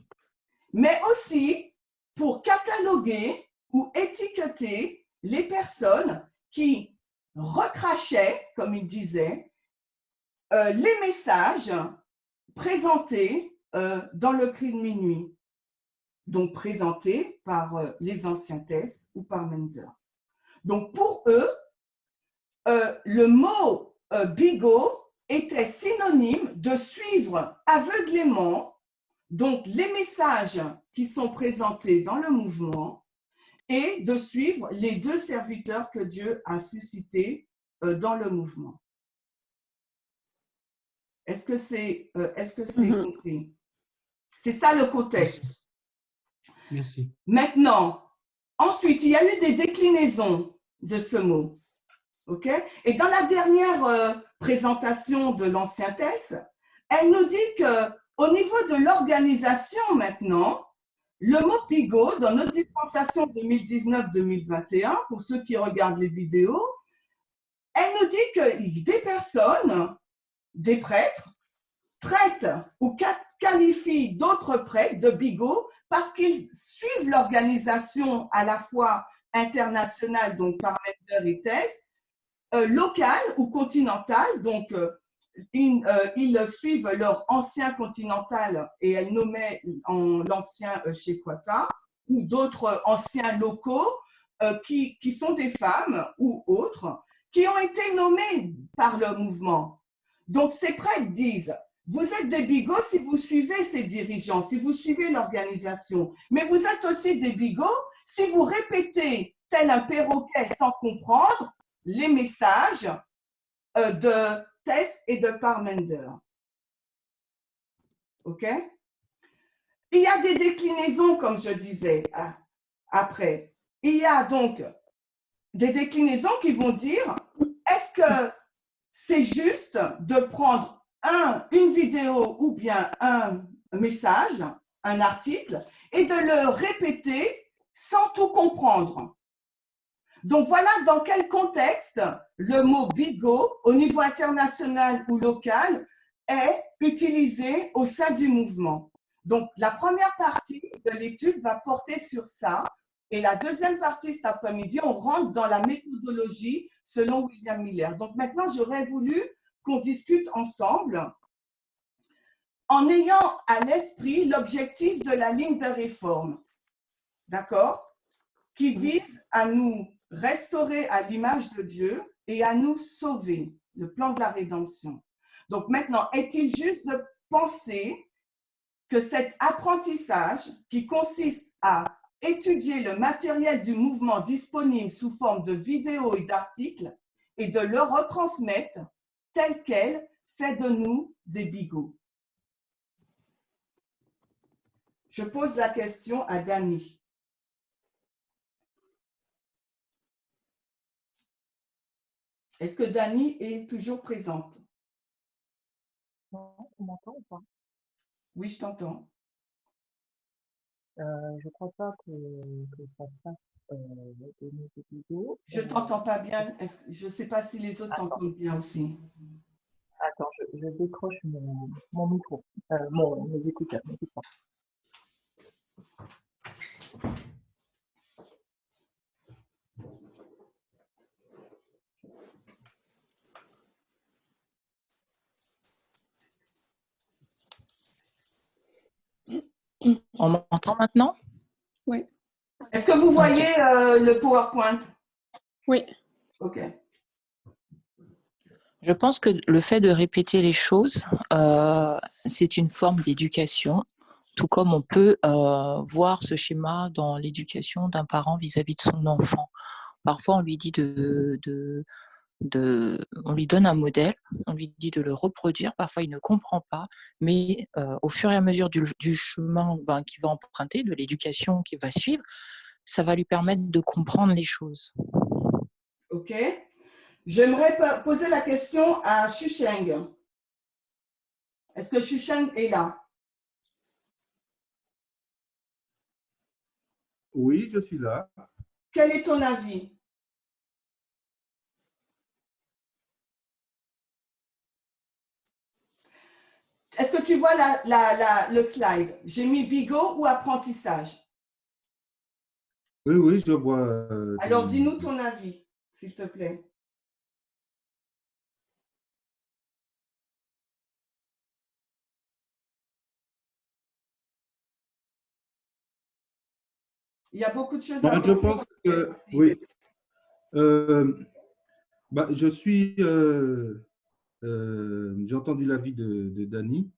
Speaker 1: mais aussi pour cataloguer ou étiqueter les personnes qui recrachaient, comme il disait, les messages présentés dans le cri de minuit, donc présentés par les anciens Tess ou Parmenter. Donc pour eux, le mot bigot était synonyme de suivre aveuglément donc les messages qui sont présentés dans le mouvement et de suivre les deux serviteurs que Dieu a suscités dans le mouvement. Est-ce que c'est compris? C'est ça le contexte.
Speaker 3: Merci.
Speaker 1: Maintenant, ensuite, il y a eu des déclinaisons de ce mot. OK? Et dans la dernière présentation de l'Ancien Test, elle nous dit qu'au niveau de l'organisation maintenant, le mot bigot, dans notre dispensation 2019-2021, pour ceux qui regardent les vidéos, elle nous dit que des personnes, des prêtres, traitent ou qualifient d'autres prêtres de bigots parce qu'ils suivent l'organisation à la fois internationale, donc Parmenter et Tess, locales ou continentales. Donc, ils suivent leur ancien continental et elles nommaient en l'ancien Shekwata, ou d'autres anciens locaux qui sont des femmes ou autres, qui ont été nommés par le mouvement. Donc, ces prêtres disent, vous êtes des bigots si vous suivez ces dirigeants, si vous suivez l'organisation, mais vous êtes aussi des bigots si vous répétez, tel un perroquet sans comprendre, les messages de Tess et de Parmender. OK? Il y a des déclinaisons, comme je disais après. Il y a donc des déclinaisons qui vont dire, est-ce que c'est juste de prendre une vidéo ou bien un message, un article, et de le répéter sans tout comprendre? Donc, voilà dans quel contexte le mot bigot, au niveau international ou local, est utilisé au sein du mouvement. Donc, la première partie de l'étude va porter sur ça. Et la deuxième partie cet après-midi, on rentre dans la méthodologie selon William Miller. Donc, maintenant, j'aurais voulu qu'on discute ensemble en ayant à l'esprit l'objectif de la ligne de réforme. D'accord? Qui vise à nous restaurer à l'image de Dieu et à nous sauver, le plan de la rédemption. Donc maintenant, est-il juste de penser que cet apprentissage qui consiste à étudier le matériel du mouvement disponible sous forme de vidéos et d'articles et de le retransmettre tel quel fait de nous des bigots? Je pose la question à Dani. Est-ce que Dani est toujours présente?
Speaker 13: Non, tu m'entends ou pas?
Speaker 1: Oui, je t'entends.
Speaker 13: Je crois pas que ça fasse des vidéos.
Speaker 1: Je ne t'entends pas bien. Je ne sais pas si les autres t'entendent bien aussi.
Speaker 13: Attends, je décroche mon micro, mes écouteurs.
Speaker 14: On m'entend maintenant?
Speaker 2: Oui.
Speaker 1: Est-ce que vous voyez le PowerPoint?
Speaker 2: Oui.
Speaker 1: OK.
Speaker 14: Je pense que le fait de répéter les choses, c'est une forme d'éducation, tout comme on peut voir ce schéma dans l'éducation d'un parent vis-à-vis de son enfant. Parfois, on lui dit on lui donne un modèle, on lui dit de le reproduire, parfois il ne comprend pas, mais au fur et à mesure du chemin qu'il va emprunter, de l'éducation qu'il va suivre, ça va lui permettre de comprendre les choses.
Speaker 1: OK. J'aimerais poser la question à Xusheng. Est-ce que Xusheng est là?
Speaker 15: Oui, je suis là.
Speaker 1: Quel est ton avis? Est-ce que tu vois le slide? J'ai mis bigot ou apprentissage?
Speaker 15: Oui, oui, je vois.
Speaker 1: Alors, dis-nous ton avis, s'il te plaît. Il y a beaucoup de choses à
Speaker 15: Je pense que, oui. Je suis… j'ai entendu l'avis de Dani.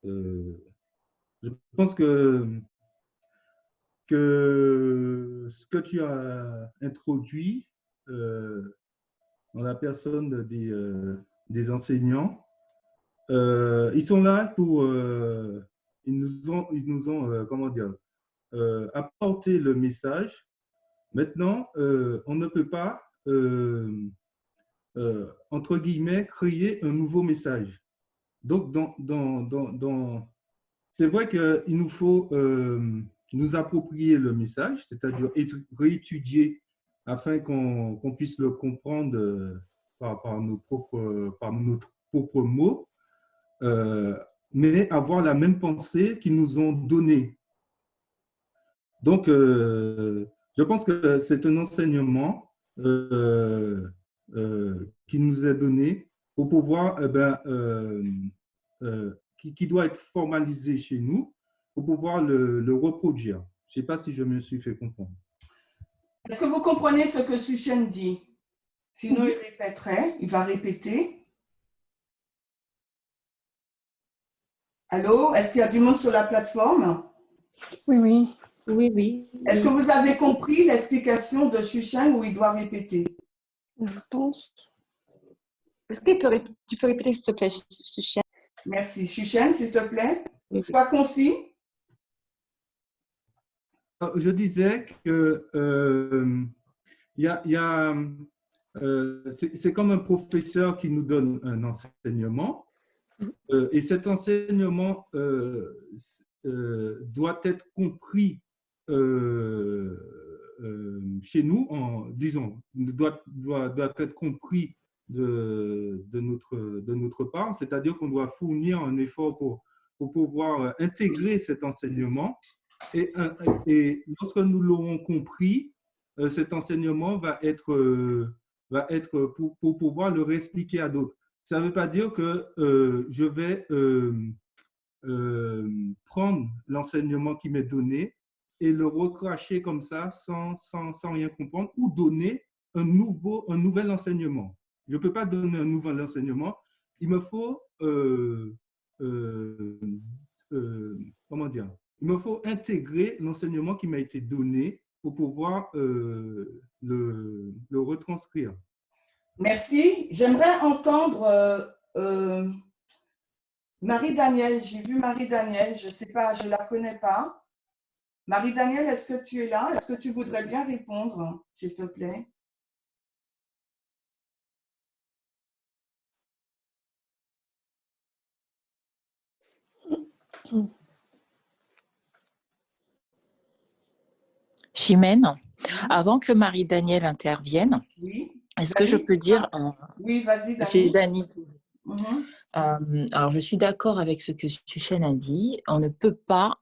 Speaker 15: Je pense que ce que tu as introduit dans la personne des enseignants, ils sont là pour… ils nous ont comment dire, apporté le message. Maintenant, on ne peut pas, entre guillemets, créer un nouveau message. Donc, c'est vrai qu'il nous faut nous approprier le message, c'est-à-dire réétudier afin qu'on puisse le comprendre par nos propres mots, mais avoir la même pensée qu'ils nous ont donnée. Donc, je pense que c'est un enseignement qui nous est donné pour pouvoir, qui doit être formalisé chez nous pour pouvoir le reproduire. Je ne sais pas si je me suis fait comprendre.
Speaker 1: Est-ce que vous comprenez ce que Suchen dit? Sinon, il répéterait, il va répéter. Allô? Est-ce qu'il y a du monde sur la plateforme?
Speaker 2: Oui, oui.
Speaker 7: Oui, oui.
Speaker 1: Est-ce que vous avez compris l'explication de Suchen où il doit répéter?
Speaker 2: Je pense.
Speaker 10: Est-ce que tu peux répéter, s'il te plaît, Suchen?
Speaker 1: Merci. Suchen, s'il te plaît. Sois concis.
Speaker 15: Je disais que c'est comme un professeur qui nous donne un enseignement et cet enseignement doit être compris chez nous, disons, doit être compris de notre part, c'est-à-dire qu'on doit fournir un effort pour pouvoir intégrer cet enseignement. Et lorsque nous l'aurons compris, cet enseignement va être pour pouvoir le réexpliquer à d'autres. Ça ne veut pas dire que je vais prendre l'enseignement qui m'est donné et le recracher comme ça sans rien comprendre ou donner un nouvel enseignement. Je ne peux pas donner un nouvel enseignement. Il me faut, comment dire, il me faut intégrer l'enseignement qui m'a été donné pour pouvoir le retranscrire.
Speaker 1: Merci. J'aimerais entendre Marie-Danielle. J'ai vu Marie-Danielle, je ne sais pas, je ne la connais pas. Marie-Danielle, est-ce que tu es là? Est-ce que tu voudrais bien répondre, s'il te plaît?
Speaker 14: Chimène, avant que Marie-Danielle intervienne,
Speaker 1: oui.
Speaker 14: Est-ce que je peux dire…
Speaker 1: Oui, vas-y, Dani.
Speaker 14: C'est Dani. Alors, je suis d'accord avec ce que Suchen a dit. On ne peut pas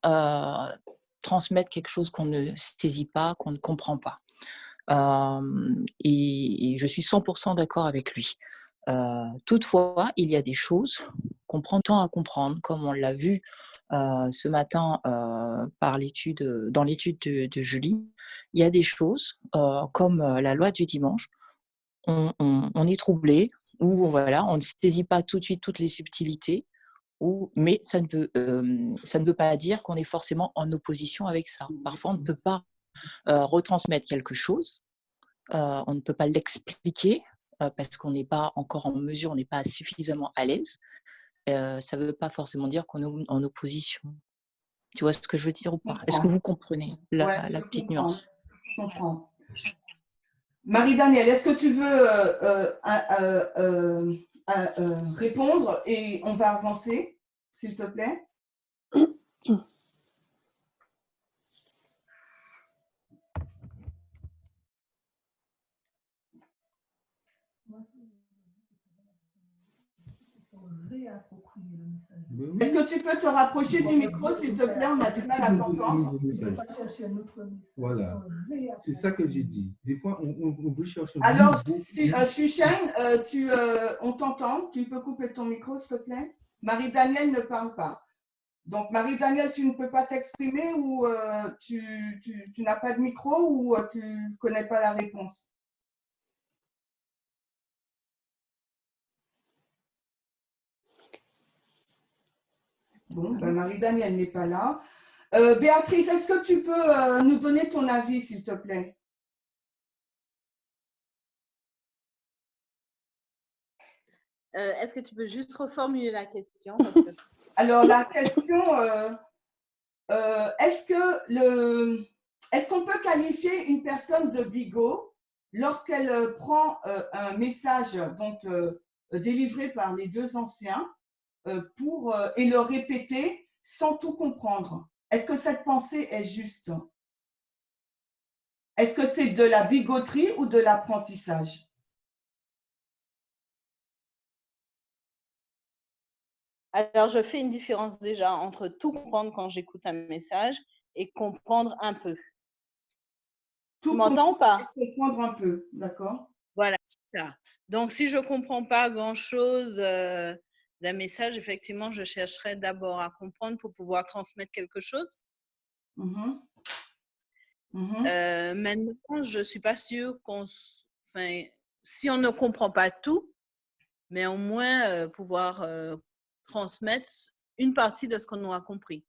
Speaker 14: transmettre quelque chose qu'on ne saisit pas, qu'on ne comprend pas. Et je suis 100% d'accord avec lui. Toutefois, il y a des choses qu'on prend temps à comprendre, comme on l'a vu ce matin dans l'étude de Julie. Il y a des choses, comme la loi du dimanche, on est troublé, ou voilà, on ne saisit pas tout de suite toutes les subtilités, mais ça ne veut pas dire qu'on est forcément en opposition avec ça. Parfois, on ne peut pas retransmettre quelque chose, on ne peut pas l'expliquer parce qu'on n'est pas encore en mesure, on n'est pas suffisamment à l'aise. Ça ne veut pas forcément dire qu'on est en opposition. Tu vois ce que je veux dire ou pas? Est-ce que vous comprenez la petite nuance?
Speaker 1: Je comprends. Marie-Danielle, est-ce que tu veux répondre et on va avancer, s'il te plaît? Est-ce que tu peux te rapprocher du micro, s'il te plaît? On a du mal à t'entendre.
Speaker 15: Voilà, c'est ça que j'ai dit. Des fois, on veut chercher…
Speaker 1: Alors, Suchen, on t'entend. Tu peux couper ton micro, s'il te plaît? Marie-Danielle ne parle pas. Donc, Marie-Danielle, tu ne peux pas t'exprimer ou tu n'as pas de micro ou tu ne connais pas la réponse? Bon, ben Marie-Danielle n'est pas là. Béatrice, est-ce que tu peux nous donner ton avis, s'il te plaît?
Speaker 16: Est-ce que tu peux juste reformuler la question?
Speaker 1: Alors, la question, est-ce qu'on peut qualifier une personne de bigot lorsqu'elle prend un message donc, délivré par les deux anciens et le répéter sans tout comprendre? Est-ce que cette pensée est juste? Est-ce que c'est de la bigoterie ou de l'apprentissage?
Speaker 16: Alors, je fais une différence déjà entre tout comprendre quand j'écoute un message et comprendre un peu. Tu m'entends ou pas?
Speaker 1: Comprendre un peu, d'accord.
Speaker 16: Voilà, c'est ça. Donc, si je ne comprends pas grand-chose d'un message, effectivement, je chercherai d'abord à comprendre pour pouvoir transmettre quelque chose. Maintenant, je ne suis pas sûre enfin, si on ne comprend pas tout, mais au moins pouvoir transmettre une partie de ce qu'on aura compris.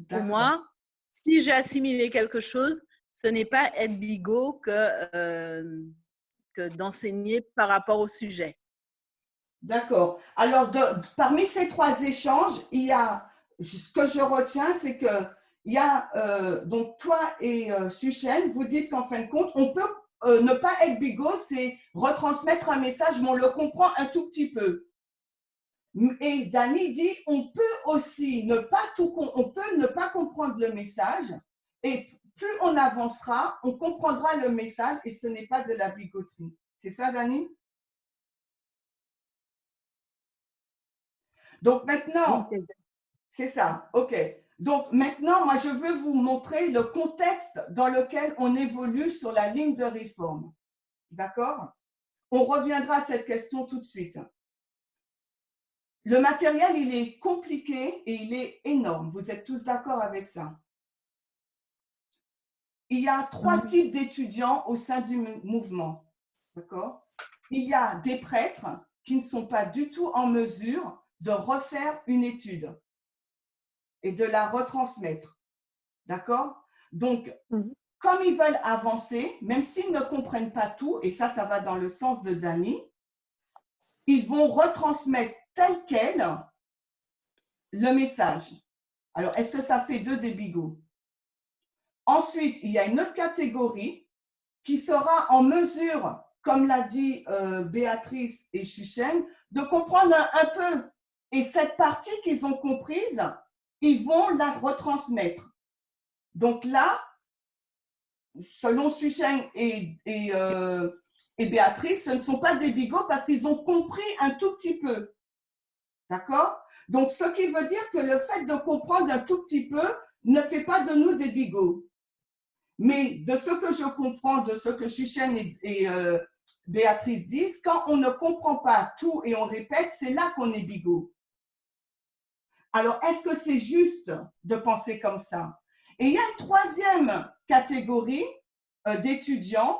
Speaker 16: Pour moi, si j'ai assimilé quelque chose, ce n'est pas être bigot que d'enseigner par rapport au sujet.
Speaker 1: D'accord. Alors, parmi ces 3 échanges, il y a, ce que je retiens, c'est que il y a, donc toi et Suchen, vous dites qu'en fin de compte, on peut ne pas être bigot, c'est retransmettre un message, mais on le comprend un tout petit peu. Et Dani dit, on peut aussi ne pas on peut ne pas comprendre le message, et plus on avancera, on comprendra le message, et ce n'est pas de la bigoterie. C'est ça, Dani? Donc maintenant, c'est ça, ok. Donc maintenant, moi, je veux vous montrer le contexte dans lequel on évolue sur la ligne de réforme. D'accord? On reviendra à cette question tout de suite. Le matériel, il est compliqué et il est énorme. Vous êtes tous d'accord avec ça? Il y a 3 types d'étudiants au sein du mouvement. D'accord? Il y a des prêtres qui ne sont pas du tout en mesure de refaire une étude et de la retransmettre. D'accord? Donc, comme ils veulent avancer, même s'ils ne comprennent pas tout, et ça va dans le sens de Dani, ils vont retransmettre tel quel le message. Alors, est-ce que ça fait 2 des bigots? Ensuite, il y a une autre catégorie qui sera en mesure, comme l'a dit Béatrice et Chuchen, de comprendre un peu. Et cette partie qu'ils ont comprise, ils vont la retransmettre. Donc là, selon Chuchen et Béatrice, ce ne sont pas des bigots parce qu'ils ont compris un tout petit peu. D'accord? Donc, ce qui veut dire que le fait de comprendre un tout petit peu ne fait pas de nous des bigots. Mais de ce que je comprends, de ce que Chuchen et Béatrice disent, quand on ne comprend pas tout et on répète, c'est là qu'on est bigot. Alors, est-ce que c'est juste de penser comme ça? Et il y a une 3e catégorie d'étudiants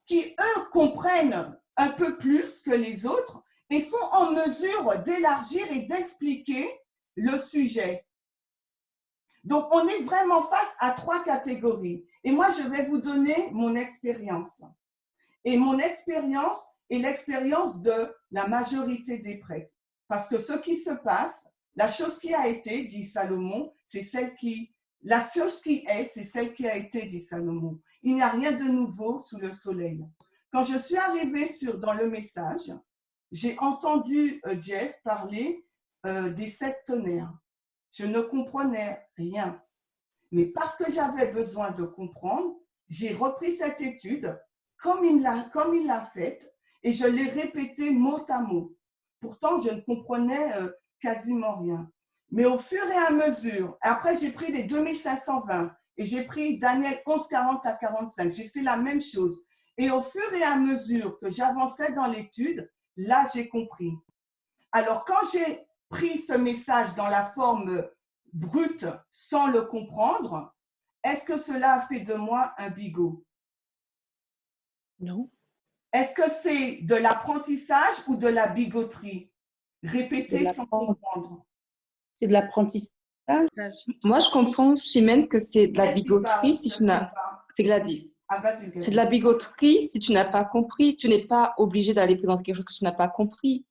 Speaker 1: qui, eux, comprennent un peu plus que les autres et sont en mesure d'élargir et d'expliquer le sujet. Donc, on est vraiment face à 3 catégories. Et moi, je vais vous donner mon expérience. Et mon expérience est l'expérience de la majorité des prêtres. Parce que ce qui se passe, la chose qui a été, dit Salomon, c'est la chose qui est, c'est celle qui a été, dit Salomon. Il n'y a rien de nouveau sous le soleil. Quand je suis arrivée dans le message, j'ai entendu Jeff parler des 7 tonnerres. Je ne comprenais rien. Mais parce que j'avais besoin de comprendre, j'ai repris cette étude comme il l'a faite et je l'ai répétée mot à mot. Pourtant, je ne comprenais quasiment rien. Mais au fur et à mesure, après j'ai pris les 2520 et j'ai pris Daniel 11, 40 à 45, j'ai fait la même chose. Et au fur et à mesure que j'avançais dans l'étude, là j'ai compris. Alors quand j'ai pris ce message dans la forme brute sans le comprendre, est-ce que cela a fait de moi un bigot?
Speaker 2: Non.
Speaker 1: Est-ce que c'est de l'apprentissage ou de la bigoterie? Répéter sans comprendre.
Speaker 13: C'est de l'apprentissage.
Speaker 10: Moi, je comprends, Chimène, que c'est de la bigoterie si tu n'as... C'est Gladys.
Speaker 1: Ah, vas-y, Gladys.
Speaker 10: C'est de la bigoterie si tu n'as pas compris. Tu n'es pas obligé d'aller présenter quelque chose que tu n'as pas compris.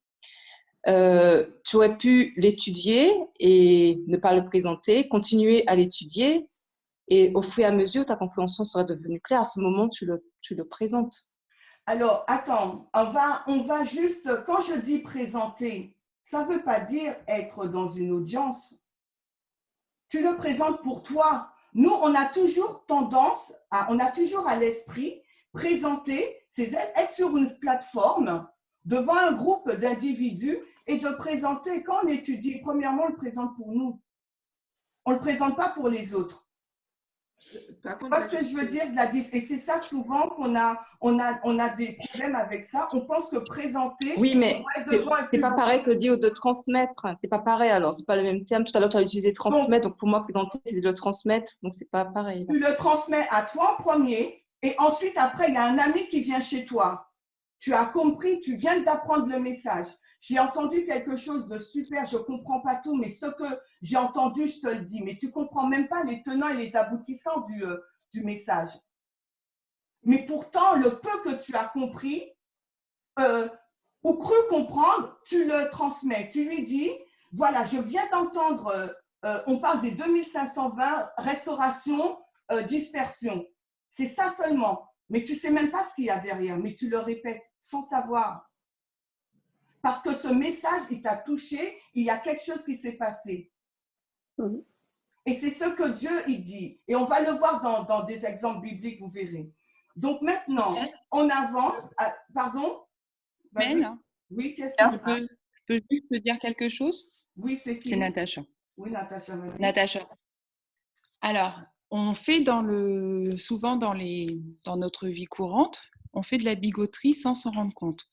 Speaker 10: Tu aurais pu l'étudier et ne pas le présenter, continuer à l'étudier et au fur et à mesure, ta compréhension sera devenue claire. À ce moment, tu le présentes.
Speaker 1: Alors, attends, on va juste, quand je dis présenter, ça ne veut pas dire être dans une audience. Tu le présentes pour toi. Nous, on a toujours on a toujours à l'esprit, présenter, c'est être sur une plateforme devant un groupe d'individus et de présenter. Quand on étudie, premièrement, on le présente pour nous. On ne le présente pas pour les autres.
Speaker 9: Par
Speaker 1: Tu
Speaker 9: contre,
Speaker 1: vois ce que je veux dire? Et c'est ça souvent qu'on a des problèmes avec ça. On pense que présenter,
Speaker 10: Oui, mais
Speaker 1: besoin
Speaker 10: c'est pas pareil que dire de transmettre. C'est pas pareil alors, c'est pas le même terme. Tout à l'heure, tu as utilisé transmettre, donc pour moi, présenter, c'est le transmettre, donc c'est pas pareil.
Speaker 1: Tu le transmets à toi en premier, et ensuite, après, il y a un ami qui vient chez toi. Tu as compris, tu viens d'apprendre le message. J'ai entendu quelque chose de super, je ne comprends pas tout, mais ce que j'ai entendu, je te le dis. Mais tu ne comprends même pas les tenants et les aboutissants du message. Mais pourtant, le peu que tu as compris, ou cru comprendre, tu le transmets. Tu lui dis, voilà, je viens d'entendre, on parle des 2520, restauration, dispersion. C'est ça seulement. Mais tu ne sais même pas ce qu'il y a derrière, mais tu le répètes sans savoir. Parce que ce message, il t'a touché, il y a quelque chose qui s'est passé. Et c'est ce que Dieu, il dit. Et on va le voir dans des exemples bibliques, vous verrez. Donc maintenant, on avance. Pardon?
Speaker 17: Ben,
Speaker 1: oui, qu'est-ce que
Speaker 17: je peux juste te dire quelque chose?
Speaker 1: Oui, c'est qui?
Speaker 17: C'est Natacha.
Speaker 1: Oui, Natacha, vas-y.
Speaker 17: Natacha. Alors, on fait souvent dans notre vie courante, on fait de la bigoterie sans s'en rendre compte.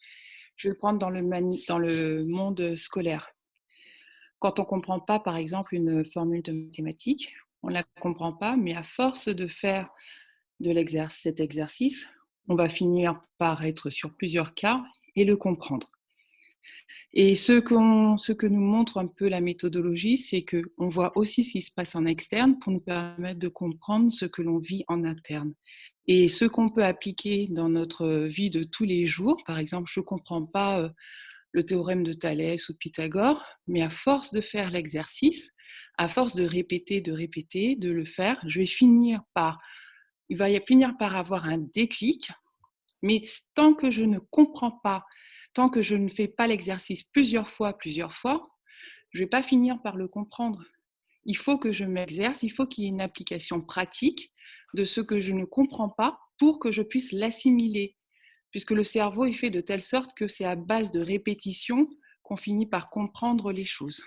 Speaker 17: Je vais le prendre dans le monde scolaire. Quand on ne comprend pas, par exemple, une formule de mathématiques, on ne la comprend pas, mais à force de faire cet exercice, on va finir par être sur plusieurs cas et le comprendre. Et ce que nous montre un peu la méthodologie, c'est qu'on voit aussi ce qui se passe en externe pour nous permettre de comprendre ce que l'on vit en interne. Et ce qu'on peut appliquer dans notre vie de tous les jours, par exemple, je ne comprends pas le théorème de Thalès ou de Pythagore, mais à force de faire l'exercice, à force de répéter, de le faire, il va y finir par avoir un déclic, mais tant que je ne comprends pas, tant que je ne fais pas l'exercice plusieurs fois, je ne vais pas finir par le comprendre. Il faut que je m'exerce, il faut qu'il y ait une application pratique de ce que je ne comprends pas pour que je puisse l'assimiler. Puisque le cerveau est fait de telle sorte que c'est à base de répétition qu'on finit par comprendre les choses.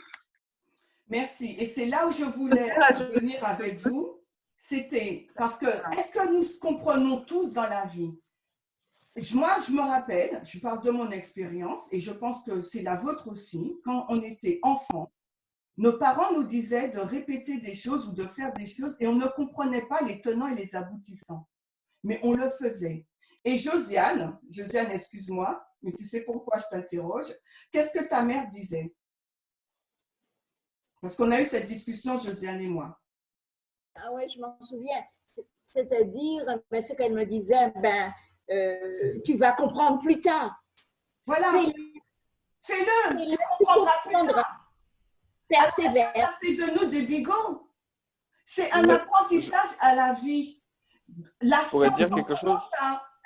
Speaker 1: Merci. Et c'est là où je voulais venir avec vous. C'était parce que, est-ce que nous comprenons tous dans la vie? Moi, je me rappelle, je parle de mon expérience et je pense que c'est la vôtre aussi, quand on était enfant, nos parents nous disaient de répéter des choses ou de faire des choses et on ne comprenait pas les tenants et les aboutissants. Mais on le faisait. Et Josiane, excuse-moi, mais tu sais pourquoi je t'interroge, qu'est-ce que ta mère disait? Parce qu'on a eu cette discussion, Josiane et moi.
Speaker 7: Ah oui, je m'en souviens. C'est-à-dire, mais ce qu'elle me disait, tu vas comprendre plus tard.
Speaker 1: Voilà. Fais-le. Tu comprendras plus tard.
Speaker 7: Persévère.
Speaker 1: Ça fait de nous des bigots. C'est un apprentissage à la vie. La science,
Speaker 18: dire quelque chose?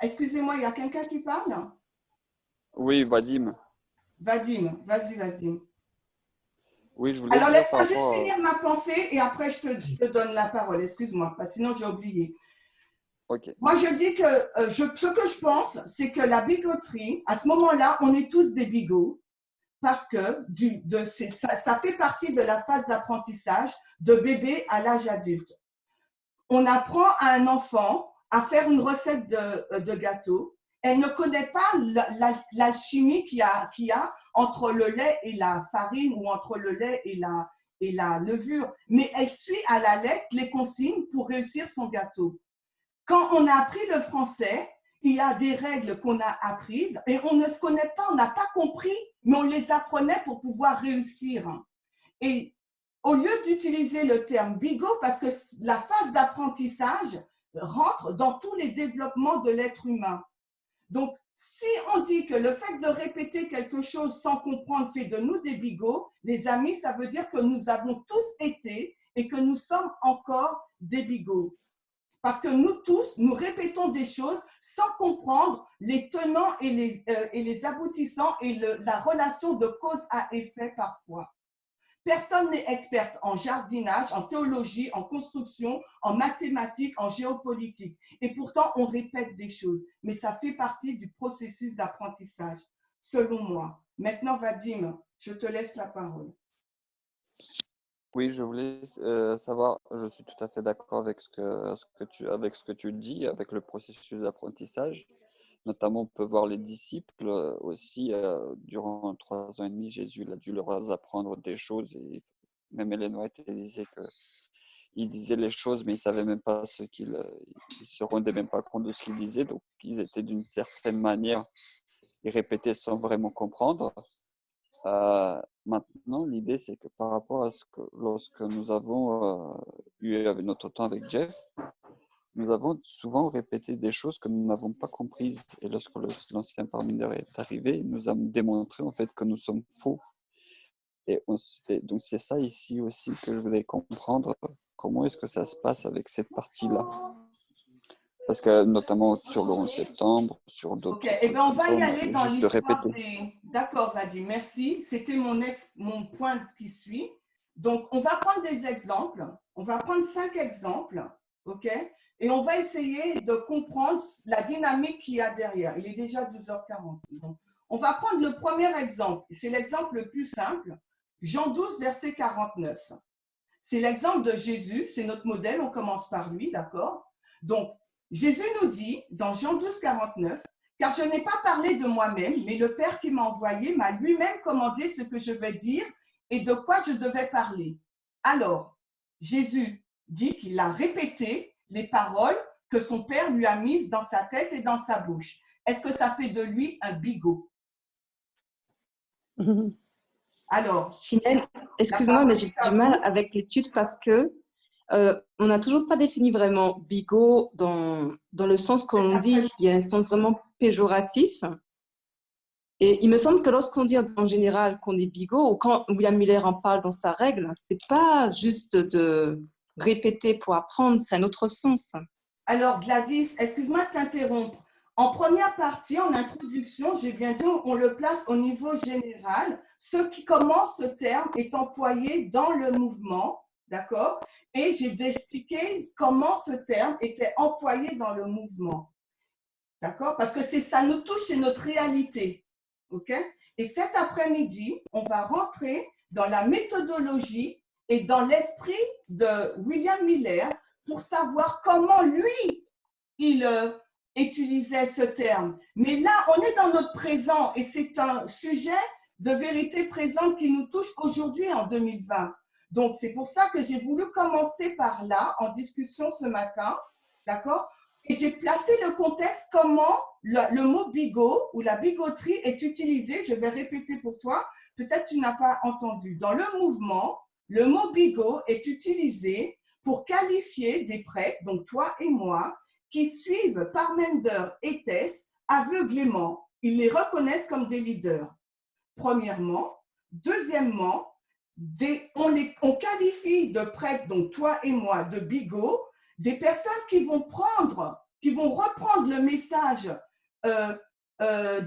Speaker 1: Excusez-moi, il y a quelqu'un qui parle?
Speaker 18: Oui, Vadim.
Speaker 1: Vadim, vas-y, Vadim.
Speaker 18: Oui, je voulais
Speaker 1: Alors,
Speaker 18: dire
Speaker 1: laisse-moi
Speaker 18: par
Speaker 1: juste
Speaker 18: rapport
Speaker 1: finir ma pensée et après, je te donne la parole. Excuse-moi, parce que sinon, j'ai oublié.
Speaker 18: Ok.
Speaker 1: Moi, je dis que ce que je pense, c'est que la bigoterie, à ce moment-là, on est tous des bigots parce que ça fait partie de la phase d'apprentissage de bébé à l'âge adulte. On apprend à un enfant à faire une recette de gâteau. Elle ne connaît pas l'alchimie qu'il y a entre le lait et la farine ou entre le lait et la levure, mais elle suit à la lettre les consignes pour réussir son gâteau. Quand on a appris le français, il y a des règles qu'on a apprises et on ne se connaît pas, on n'a pas compris, mais on les apprenait pour pouvoir réussir. Et au lieu d'utiliser le terme bigot, parce que la phase d'apprentissage rentre dans tous les développements de l'être humain. Donc, si on dit que le fait de répéter quelque chose sans comprendre fait de nous des bigots, les amis, ça veut dire que nous avons tous été et que nous sommes encore des bigots. Parce que nous tous, nous répétons des choses sans comprendre les tenants et les aboutissants et la relation de cause à effet parfois. Personne n'est experte en jardinage, en théologie, en construction, en mathématiques, en géopolitique. Et pourtant, on répète des choses. Mais ça fait partie du processus d'apprentissage, selon moi. Maintenant, Vadim, je te laisse la parole.
Speaker 18: Oui, je voulais savoir, je suis tout à fait d'accord avec avec ce que tu dis, avec le processus d'apprentissage. Notamment, on peut voir les disciples aussi, durant 3 ans et demi, Jésus il a dû leur apprendre des choses. Et même Ellen White elle disait qu'ils disaient les choses, mais ils ne savaient même pas ils se rendaient même pas compte de ce qu'ils disaient. Donc, ils étaient d'une certaine manière, ils répétaient sans vraiment comprendre. Maintenant, l'idée, c'est que par rapport à lorsque nous avons eu notre temps avec Jeff, nous avons souvent répété des choses que nous n'avons pas comprises. Et lorsque l'ancien parlementaire est arrivé, il nous a démontré en fait que nous sommes faux. Et donc, c'est ça ici aussi que je voulais comprendre. Comment est-ce que ça se passe avec cette partie-là? Parce que notamment sur le 11 septembre, sur d'autres.
Speaker 1: Ok, eh bien on va y aller dans
Speaker 18: juste
Speaker 1: l'histoire
Speaker 18: répéter.
Speaker 1: des… D'accord, Vadim, merci. C'était mon point qui suit. Donc, on va prendre des exemples. On va prendre 5 exemples, ok? Et on va essayer de comprendre la dynamique qu'il y a derrière. Il est déjà 12h40. Donc, on va prendre le premier exemple. C'est l'exemple le plus simple. Jean 12, verset 49. C'est l'exemple de Jésus. C'est notre modèle. On commence par lui, d'accord? Donc, Jésus nous dit, dans Jean 12, 49, « Car je n'ai pas parlé de moi-même, mais le Père qui m'a envoyé m'a lui-même commandé ce que je vais dire et de quoi je devais parler. » Alors, Jésus dit qu'il a répété les paroles que son Père lui a mises dans sa tête et dans sa bouche. Est-ce que ça fait de lui un bigot? Alors,
Speaker 10: Chimène, excuse-moi, mais j'ai du mal avec l'étude parce que on n'a toujours pas défini vraiment bigot dans le sens qu'on dit. Il y a un sens vraiment péjoratif. Et il me semble que lorsqu'on dit en général qu'on est bigot, ou quand William Miller en parle dans sa règle, c'est pas juste de répéter pour apprendre, c'est un autre sens.
Speaker 1: Alors, Gladys, excuse-moi de t'interrompre. En première partie, en introduction, j'ai bien dit, on le place au niveau général. Comment ce terme est employé dans le mouvement, d'accord? Et j'ai expliqué comment ce terme était employé dans le mouvement, d'accord? Parce que ça nous touche, c'est notre réalité, ok? Et cet après-midi, on va rentrer dans la méthodologie et dans l'esprit de William Miller pour savoir comment lui, il utilisait ce terme. Mais là, on est dans notre présent et c'est un sujet de vérité présente qui nous touche aujourd'hui en 2020. Donc, c'est pour ça que j'ai voulu commencer par là, en discussion ce matin, d'accord? Et j'ai placé le contexte, comment le mot bigot ou la bigoterie est utilisé. Je vais répéter pour toi, peut-être tu n'as pas entendu. Dans le mouvement, le mot bigot est utilisé pour qualifier des prêtres, donc toi et moi, qui suivent Parmenter et Tess aveuglément. Ils les reconnaissent comme des leaders, premièrement. Deuxièmement, on qualifie de prêtres, donc toi et moi, de bigots, des personnes qui vont reprendre le message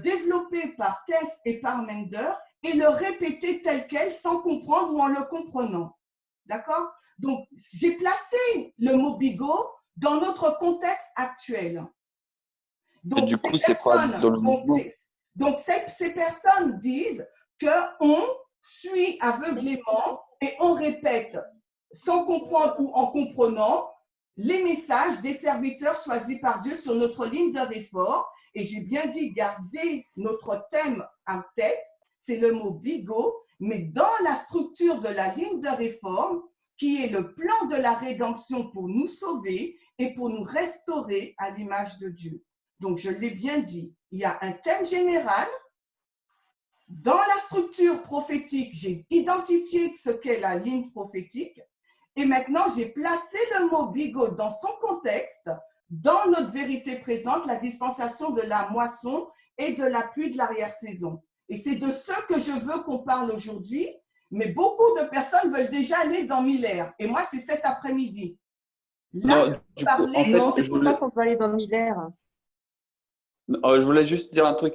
Speaker 1: développé par Tess et Parmenter et le répéter tel quel sans comprendre ou en le comprenant. D'accord? Donc, j'ai placé le mot bigot dans notre contexte actuel. Donc,
Speaker 18: et du coup, c'est quoi dans le mouvement?
Speaker 1: Donc, ces personnes disent qu'on suit aveuglément et on répète sans comprendre ou en comprenant les messages des serviteurs choisis par Dieu sur notre ligne de réforme. Et j'ai bien dit, garder notre thème en tête, c'est le mot bigot, mais dans la structure de la ligne de réforme, qui est le plan de la rédemption pour nous sauver et pour nous restaurer à l'image de Dieu. Donc, je l'ai bien dit, il y a un thème général. Dans la structure prophétique, j'ai identifié ce qu'est la ligne prophétique. Et maintenant, j'ai placé le mot bigot dans son contexte, dans notre vérité présente, la dispensation de la moisson et de la pluie de l'arrière-saison. Et c'est de ce que je veux qu'on parle aujourd'hui, mais beaucoup de personnes veulent déjà aller dans Miller. Et moi, c'est cet après-midi.
Speaker 18: Là, non,
Speaker 10: c'est pas qu'on veut aller dans Miller.
Speaker 18: Je voulais juste dire un truc.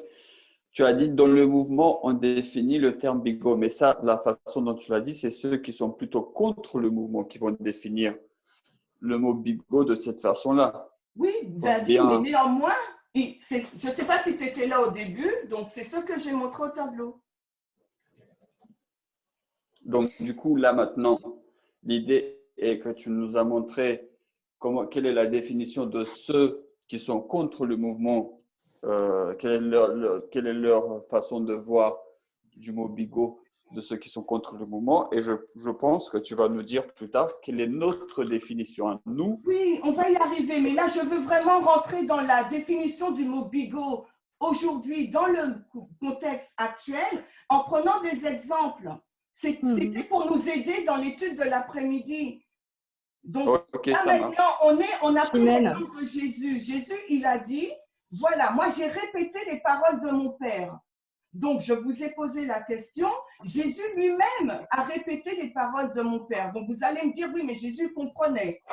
Speaker 18: Tu as dit dans le mouvement, on définit le terme bigot, mais ça, la façon dont tu l'as dit, c'est ceux qui sont plutôt contre le mouvement qui vont définir le mot bigot de cette façon-là.
Speaker 1: Oui, Vadim, mais néanmoins, je ne sais pas si tu étais là au début, donc c'est ce que j'ai montré au tableau.
Speaker 18: Donc, du coup, là maintenant, l'idée est que tu nous as montré quelle est la définition de ceux qui sont contre le mouvement, quelle est leur façon de voir du mot bigot de ceux qui sont contre le mouvement. Et je pense que tu vas nous dire plus tard quelle est notre définition à nous.
Speaker 1: Oui, on va y arriver, mais là, je veux vraiment rentrer dans la définition du mot bigot aujourd'hui, dans le contexte actuel, en prenant des exemples. C'était pour nous aider dans l'étude de l'après-midi. Donc,
Speaker 18: okay,
Speaker 1: là maintenant, on a pris l'exemple de Jésus. Jésus, il a dit, voilà, moi j'ai répété les paroles de mon Père. Donc, je vous ai posé la question, Jésus lui-même a répété les paroles de mon Père. Donc, vous allez me dire, oui, mais Jésus comprenait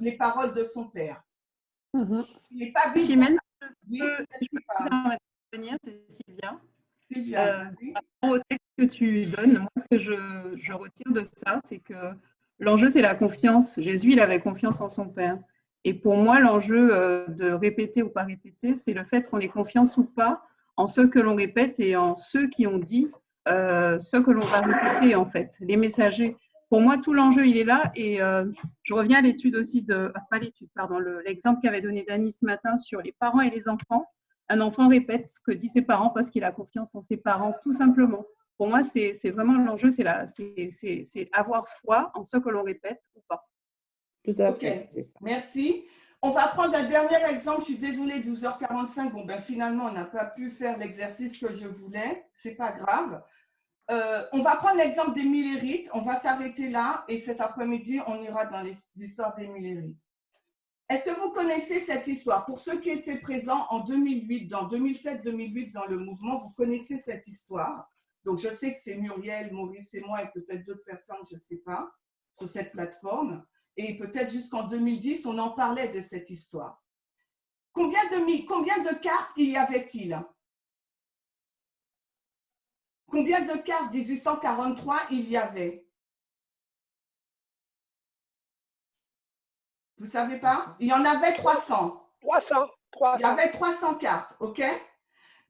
Speaker 1: les paroles de son Père. Il n'est pas bigot.
Speaker 19: Chimène,
Speaker 1: oui,
Speaker 19: je peux intervenir, c'est Sylvia.
Speaker 1: Sylvia,
Speaker 19: au texte que tu donnes, moi, ce que je retire de ça, c'est que l'enjeu, c'est la confiance. Jésus, il avait confiance en son Père. Et pour moi, l'enjeu de répéter ou pas répéter, c'est le fait qu'on ait confiance ou pas en ceux que l'on répète et en ceux qui ont dit ce que l'on va répéter, en fait, les messagers. Pour moi, tout l'enjeu, il est là. Et je reviens à l'étude aussi l'exemple qu'avait donné Dany ce matin sur les parents et les enfants. Un enfant répète ce que dit ses parents parce qu'il a confiance en ses parents, tout simplement. Pour moi, c'est vraiment l'enjeu, c'est avoir foi en ce que l'on répète ou pas.
Speaker 1: Tout à fait, c'est ça. Merci. On va prendre un dernier exemple. Je suis désolée, 12h45. Bon, ben finalement, on n'a pas pu faire l'exercice que je voulais. C'est pas grave. On va prendre l'exemple des Millérites. On va s'arrêter là et cet après-midi, on ira dans l'histoire des Millérites. Est-ce que vous connaissez cette histoire? Pour ceux qui étaient présents en 2008, dans 2007-2008 dans le mouvement, vous connaissez cette histoire. Donc, je sais que c'est Muriel, Maurice et moi et peut-être d'autres personnes, je ne sais pas, sur cette plateforme. Et peut-être jusqu'en 2010, on en parlait de cette histoire. Combien de cartes y avait-il? Combien de cartes 1843 il y avait? Vous ne savez pas? Il y en avait 300.
Speaker 6: 300.
Speaker 1: Il y avait 300 cartes, OK?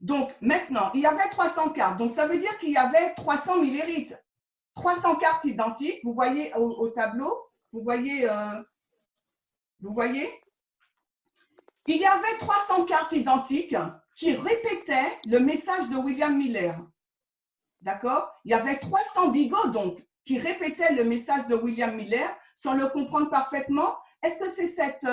Speaker 1: Donc, maintenant, il y avait 300 cartes. Donc, ça veut dire qu'il y avait 300 millérites. 300 cartes identiques. Vous voyez au tableau? Vous voyez? Il y avait 300 cartes identiques qui répétaient le message de William Miller. D'accord? Il y avait 300 bigots, donc, qui répétaient le message de William Miller sans le comprendre parfaitement. Est-ce que c'est cette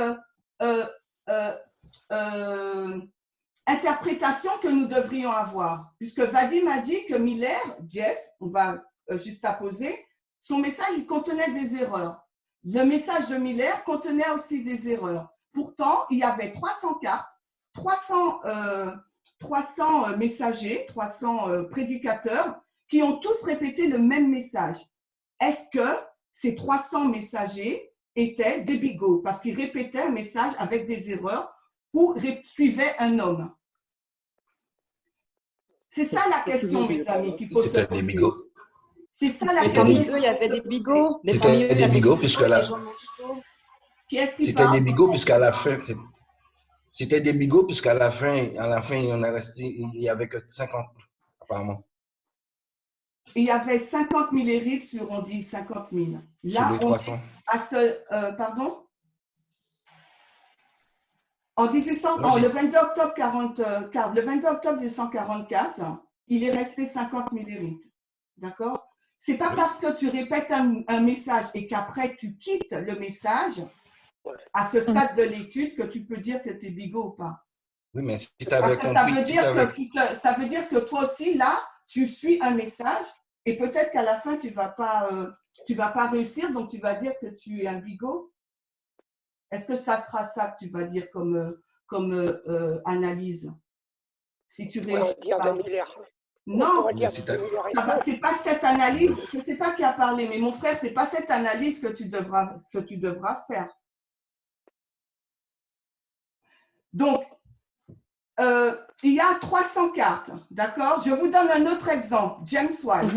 Speaker 1: interprétation que nous devrions avoir? Puisque Vadim a dit que Miller, Jeff, on va juste à poser, son message, il contenait des erreurs. Le message de Miller contenait aussi des erreurs. Pourtant, il y avait 300 cartes, 300 messagers, 300 prédicateurs qui ont tous répété le même message. Est-ce que ces 300 messagers étaient des bigots parce qu'ils répétaient un message avec des erreurs ou suivaient un homme? C'est ça la question, mes amis, qu'il faut se poser.
Speaker 20: Des bigots.
Speaker 1: C'est ça la
Speaker 10: question.
Speaker 1: question.
Speaker 10: Il y avait des bigots.
Speaker 20: C'était des bigots puisqu'à la
Speaker 1: C'était
Speaker 20: des bigots puisqu'à la fin, c'était des bigots puisqu'à la fin, il n'y avait que 50 apparemment.
Speaker 1: Il y avait 50 millérites sur, on dit 50 000. Là,
Speaker 20: sur les 300.
Speaker 1: Pardon? Le 22 octobre 1944, il est resté 50 millérites. D'accord? C'est pas parce que tu répètes un message et qu'après tu quittes le message à ce stade de l'étude que tu peux dire que tu es bigot ou pas.
Speaker 20: Oui, mais si tu avais compris.
Speaker 1: Ça veut dire que toi aussi, là, tu suis un message et peut-être qu'à la fin, tu vas pas réussir, donc tu vas dire que tu es un bigot. Est-ce que ça sera ça que tu vas dire comme analyse? Si tu réussis pas. Non, c'est pas cette analyse. Je ne sais pas qui a parlé, mais mon frère, c'est pas cette analyse que tu devras faire. Donc, il y a 300 cartes, d'accord? Je vous donne un autre exemple, James White.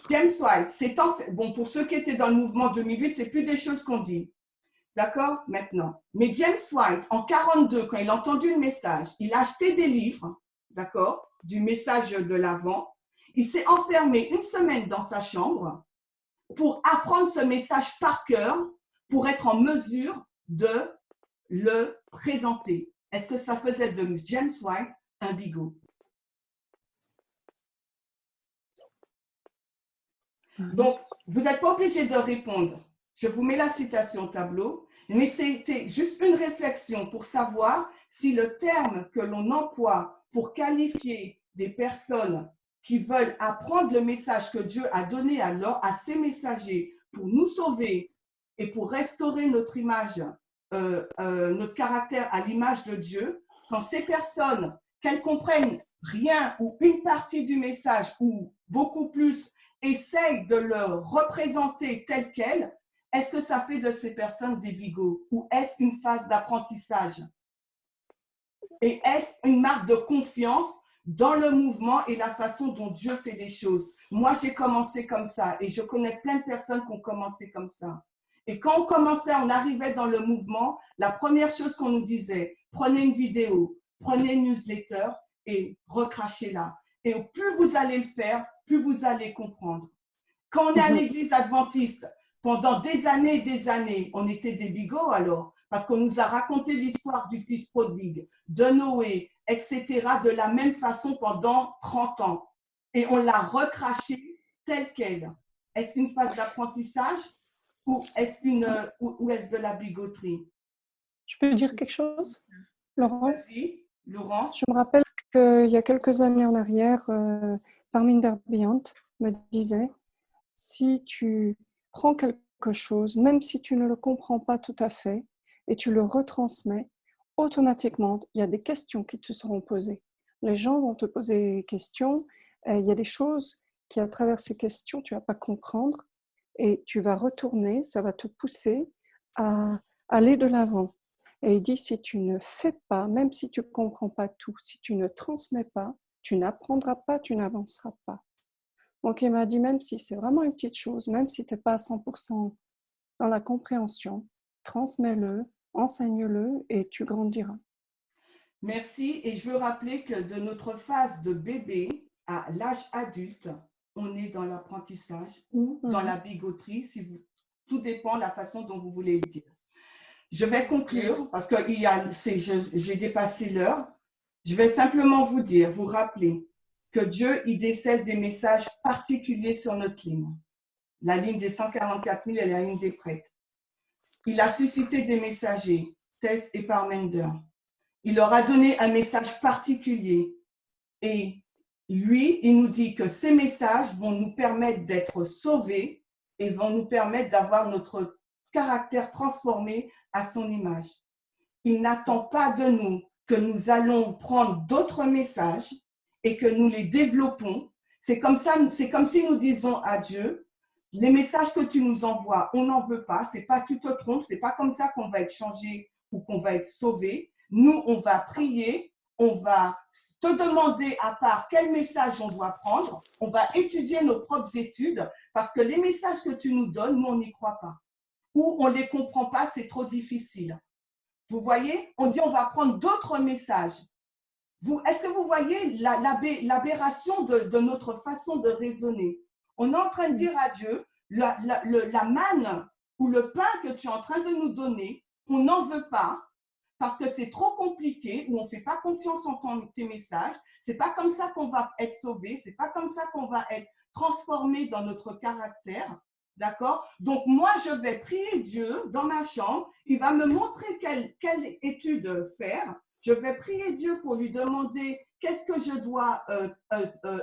Speaker 1: James White, c'est en fait, bon, pour ceux qui étaient dans le mouvement 2008, c'est plus des choses qu'on dit, d'accord, maintenant. Mais James White, en 1942, quand il a entendu le message, il a acheté des livres, d'accord, du message de l'Avent. Il s'est enfermé une semaine dans sa chambre pour apprendre ce message par cœur, pour être en mesure de le présenter. Est-ce que ça faisait de James White un bigot? Donc, vous n'êtes pas obligé de répondre. Je vous mets la citation au tableau, mais c'était juste une réflexion pour savoir si le terme que l'on emploie pour qualifier des personnes qui veulent apprendre le message que Dieu a donné à ses messagers pour nous sauver et pour restaurer notre image, notre caractère à l'image de Dieu, quand ces personnes, qu'elles comprennent rien ou une partie du message ou beaucoup plus, essayent de le représenter tel quel, est-ce que ça fait de ces personnes des bigots ou est-ce une phase d'apprentissage? Et est-ce une marque de confiance dans le mouvement et la façon dont Dieu fait les choses? Moi, j'ai commencé comme ça et je connais plein de personnes qui ont commencé comme ça. Et quand on commençait, on arrivait dans le mouvement, la première chose qu'on nous disait, prenez une vidéo, prenez une newsletter et recrachez-la. Et plus vous allez le faire, plus vous allez comprendre. Quand on est à l'église adventiste, pendant des années, on était des bigots alors, parce qu'on nous a raconté l'histoire du fils prodigue, de Noé, etc., de la même façon pendant 30 ans. Et on l'a recraché tel quel. Est-ce une phase d'apprentissage ou est-ce de la bigoterie?
Speaker 2: Je peux dire quelque chose, Laurence?
Speaker 1: Oui, Laurence.
Speaker 2: Je me rappelle qu'il y a quelques années en arrière, Parminder Beyond me disait, si tu prends quelque chose, même si tu ne le comprends pas tout à fait, et tu le retransmets, automatiquement, il y a des questions qui te seront posées. Les gens vont te poser des questions, il y a des choses qui, à travers ces questions, tu ne vas pas comprendre, et tu vas retourner, ça va te pousser à aller de l'avant. Et il dit, si tu ne fais pas, même si tu ne comprends pas tout, si tu ne transmets pas, tu n'apprendras pas, tu n'avanceras pas. Donc, il m'a dit, même si c'est vraiment une petite chose, même si tu n'es pas à 100% dans la compréhension, transmets-le, enseigne-le et tu grandiras.
Speaker 1: Merci. Et je veux rappeler que de notre phase de bébé à l'âge adulte, on est dans l'apprentissage ou dans la bigoterie, tout dépend de la façon dont vous voulez le dire. Je vais conclure parce que j'ai dépassé l'heure. Je vais simplement vous rappeler que Dieu, il décèle des messages particuliers sur notre ligne. La ligne des 144 000 et la ligne des prêtres. Il a suscité des messagers, Tess et Parminder. Il leur a donné un message particulier. Et lui, il nous dit que ces messages vont nous permettre d'être sauvés et vont nous permettre d'avoir notre caractère transformé à son image. Il n'attend pas de nous que nous allons prendre d'autres messages et que nous les développons. C'est comme si nous disons à Dieu, les messages que tu nous envoies, on n'en veut pas, c'est pas tu te trompes, c'est pas comme ça qu'on va être changé ou qu'on va être sauvé. Nous, on va prier, on va te demander à part quel message on doit prendre, on va étudier nos propres études parce que les messages que tu nous donnes, nous, on n'y croit pas. Ou on ne les comprend pas, c'est trop difficile. Vous voyez, on dit on va prendre d'autres messages. Est-ce que vous voyez l'aberration de notre façon de raisonner? On est en train de dire à Dieu, la manne ou le pain que tu es en train de nous donner, on n'en veut pas parce que c'est trop compliqué ou on ne fait pas confiance en tes messages. Ce n'est pas comme ça qu'on va être sauvé, ce n'est pas comme ça qu'on va être transformé dans notre caractère. D'accord? Donc, moi, je vais prier Dieu dans ma chambre. Il va me montrer quelle étude faire. Je vais prier Dieu pour lui demander qu'est-ce que je dois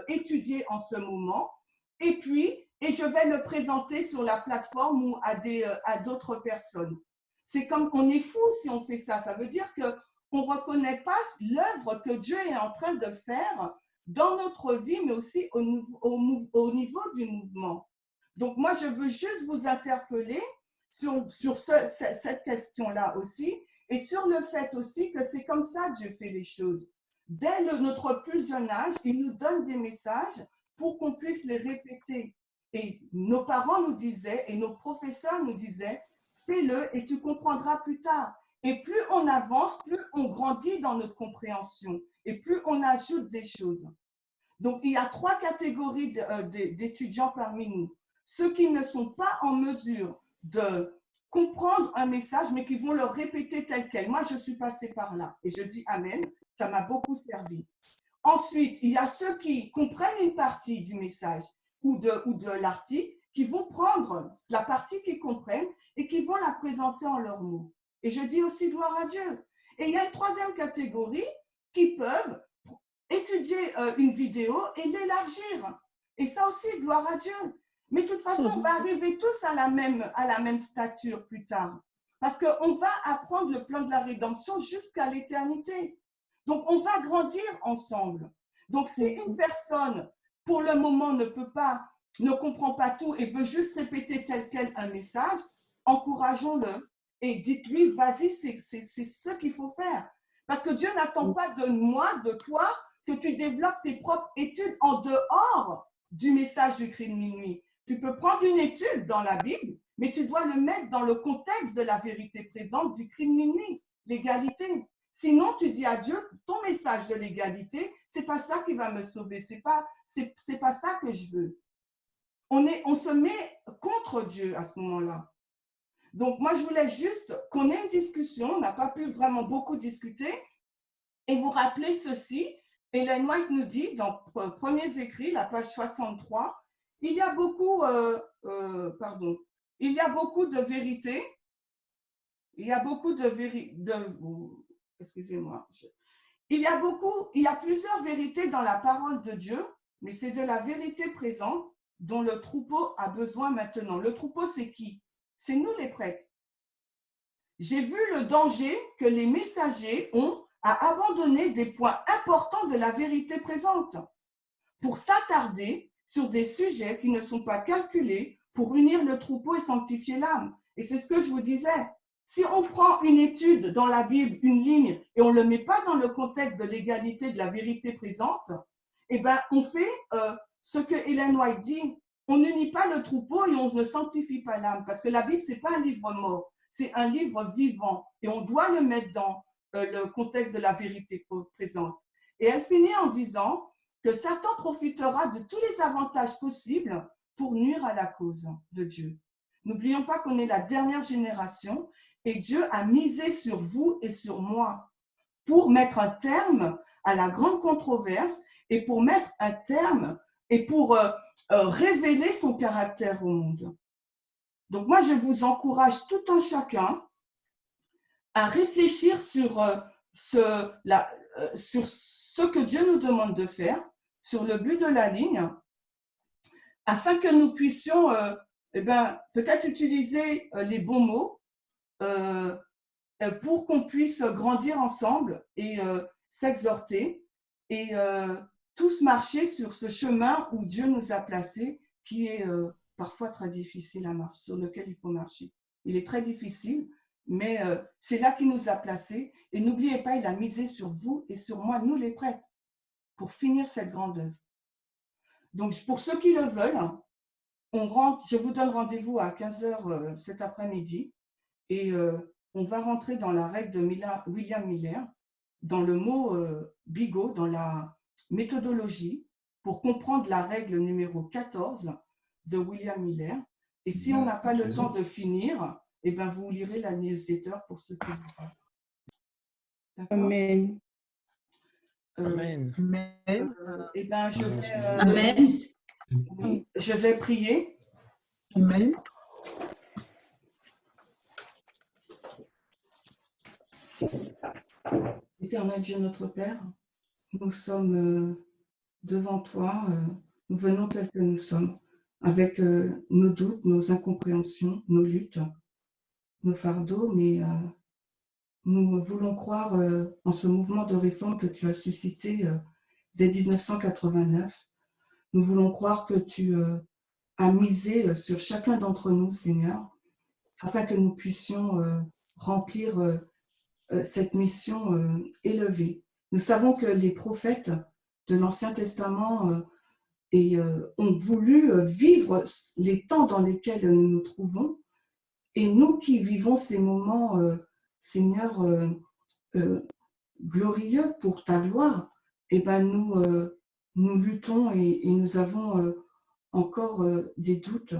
Speaker 1: étudier en ce moment. Et je vais le présenter sur la plateforme ou à d'autres personnes. C'est comme, on est fou si on fait ça. Ça veut dire qu'on ne reconnaît pas l'œuvre que Dieu est en train de faire dans notre vie, mais aussi au niveau du mouvement. Donc, moi, je veux juste vous interpeller sur cette question-là aussi et sur le fait aussi que c'est comme ça que Dieu fait les choses. Dès notre plus jeune âge, il nous donne des messages pour qu'on puisse les répéter. Et nos parents nous disaient et nos professeurs nous disaient, fais-le et tu comprendras plus tard. Et plus on avance, plus on grandit dans notre compréhension et plus on ajoute des choses. Donc, il y a 3 catégories d'étudiants parmi nous. ceux qui ne sont pas en mesure de comprendre un message, mais qui vont le répéter tel quel. Moi, je suis passée par là et je dis Amen, ça m'a beaucoup servi. Ensuite, il y a ceux qui comprennent une partie du message ou de l'article, qui vont prendre la partie qu'ils comprennent et qui vont la présenter en leurs mots. Et je dis aussi gloire à Dieu. Et il y a une troisième catégorie qui peuvent étudier une vidéo et l'élargir. Et ça aussi, gloire à Dieu. Mais de toute façon, on va arriver tous à la même stature plus tard. Parce qu'on va apprendre le plan de la rédemption jusqu'à l'éternité. Donc, on va grandir ensemble. Donc, si une personne, pour le moment, ne comprend pas tout et veut juste répéter tel quel un message, encourageons-le et dites-lui, vas-y, c'est ce qu'il faut faire. Parce que Dieu n'attend pas de moi, de toi, que tu développes tes propres études en dehors du message du cri de minuit. Tu peux prendre une étude dans la Bible, mais tu dois le mettre dans le contexte de la vérité présente du cri de minuit, l'égalité. Sinon, tu dis à Dieu, ton message de l'égalité, c'est pas ça qui va me sauver, c'est pas ça que je veux. On se met contre Dieu à ce moment-là. Donc, moi, je voulais juste qu'on ait une discussion. On n'a pas pu vraiment beaucoup discuter. Et vous rappeler ceci. Ellen White nous dit, dans Premiers Écrits, la page 63, il y a beaucoup de vérité. Il y a beaucoup de vérité. Excusez-moi. Il y a plusieurs vérités dans la parole de Dieu, mais c'est de la vérité présente dont le troupeau a besoin maintenant. Le troupeau, c'est qui? C'est nous les prêtres. J'ai vu le danger que les messagers ont à abandonner des points importants de la vérité présente pour s'attarder sur des sujets qui ne sont pas calculés pour unir le troupeau et sanctifier l'âme. Et c'est ce que je vous disais. Si on prend une étude dans la Bible, une ligne, et on ne le met pas dans le contexte de l'égalité, de la vérité présente, eh bien, on fait ce que Ellen White dit. On n'unit pas le troupeau et on ne sanctifie pas l'âme. Parce que la Bible, ce n'est pas un livre mort, c'est un livre vivant. Et on doit le mettre dans le contexte de la vérité présente. Et elle finit en disant que Satan profitera de tous les avantages possibles pour nuire à la cause de Dieu. N'oublions pas qu'on est la dernière génération et Dieu a misé sur vous et sur moi pour mettre un terme à la grande controverse et pour mettre un terme et pour révéler son caractère au monde. Donc moi, je vous encourage tout un chacun à réfléchir sur ce que Dieu nous demande de faire, sur le but de la ligne, afin que nous puissions peut-être utiliser les bons mots pour qu'on puisse grandir ensemble et s'exhorter et tous marcher sur ce chemin où Dieu nous a placés, qui est parfois très difficile à marcher, sur lequel il faut marcher. Il est très difficile, mais c'est là qu'il nous a placés. Et n'oubliez pas, il a misé sur vous et sur moi, nous les prêtres, pour finir cette grande œuvre. Donc, pour ceux qui le veulent, je vous donne rendez-vous à 15h cet après-midi et on va rentrer dans la règle de William Miller, dans le mot bigot, dans la méthodologie, pour comprendre la règle numéro 14 de William Miller. Et si on n'a pas le temps de finir, eh ben vous lirez la newsletter pour ceux qui veulent.
Speaker 13: Amen.
Speaker 21: Amen.
Speaker 1: Eh ben je vais,
Speaker 5: Amen.
Speaker 1: Je vais prier.
Speaker 5: Amen.
Speaker 1: Éternel Dieu notre Père, nous sommes devant toi, nous venons tels que nous sommes, avec nos doutes, nos incompréhensions, nos luttes, nos fardeaux, mais nous voulons croire en ce mouvement de réforme que tu as suscité dès 1989. Nous voulons croire que tu as misé sur chacun d'entre nous, Seigneur, afin que nous puissions remplir cette mission élevée. Nous savons que les prophètes de l'Ancien Testament ont voulu vivre les temps dans lesquels nous nous trouvons, et nous qui vivons ces moments, Seigneur, glorieux pour ta gloire, eh ben nous luttons et nous avons encore des doutes.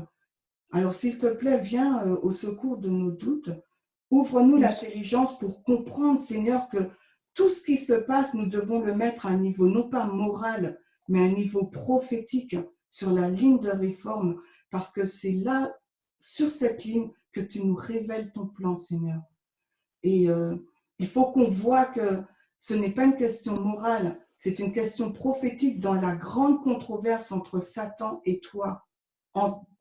Speaker 1: Alors, s'il te plaît, viens au secours de nos doutes. Ouvre-nous l'intelligence pour comprendre, Seigneur, que tout ce qui se passe, nous devons le mettre à un niveau non pas moral, mais à un niveau prophétique sur la ligne de réforme, parce que c'est là, sur cette ligne, que tu nous révèles ton plan, Seigneur. Et il faut qu'on voit que ce n'est pas une question morale, c'est une question prophétique dans la grande controverse entre Satan et toi,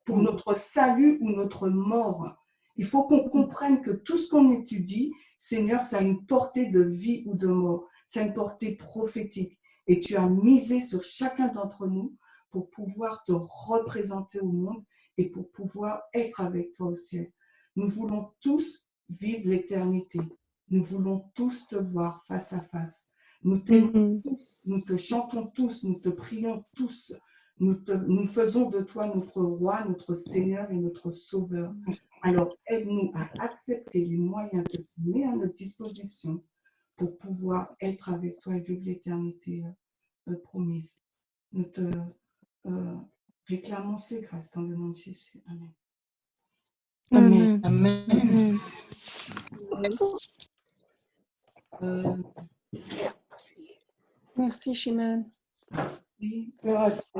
Speaker 1: pour notre salut ou notre mort. Il faut qu'on comprenne que tout ce qu'on étudie, Seigneur, ça a une portée de vie ou de mort, ça a une portée prophétique. Et tu as misé sur chacun d'entre nous pour pouvoir te représenter au monde et pour pouvoir être avec toi au ciel. Nous voulons tous vivre l'éternité. Nous voulons tous te voir face à face. Nous t'aimons tous, nous te chantons tous, nous te prions tous. Nous faisons de toi notre roi, notre Seigneur et notre Sauveur. Alors, aide-nous à accepter les moyens que tu mets à notre disposition pour pouvoir être avec toi et vivre l'éternité promise. Nous te réclamons ces grâces dans le nom de Jésus. Amen.
Speaker 2: Amen.
Speaker 5: Amen.
Speaker 2: Merci, Chimène.
Speaker 1: Merci.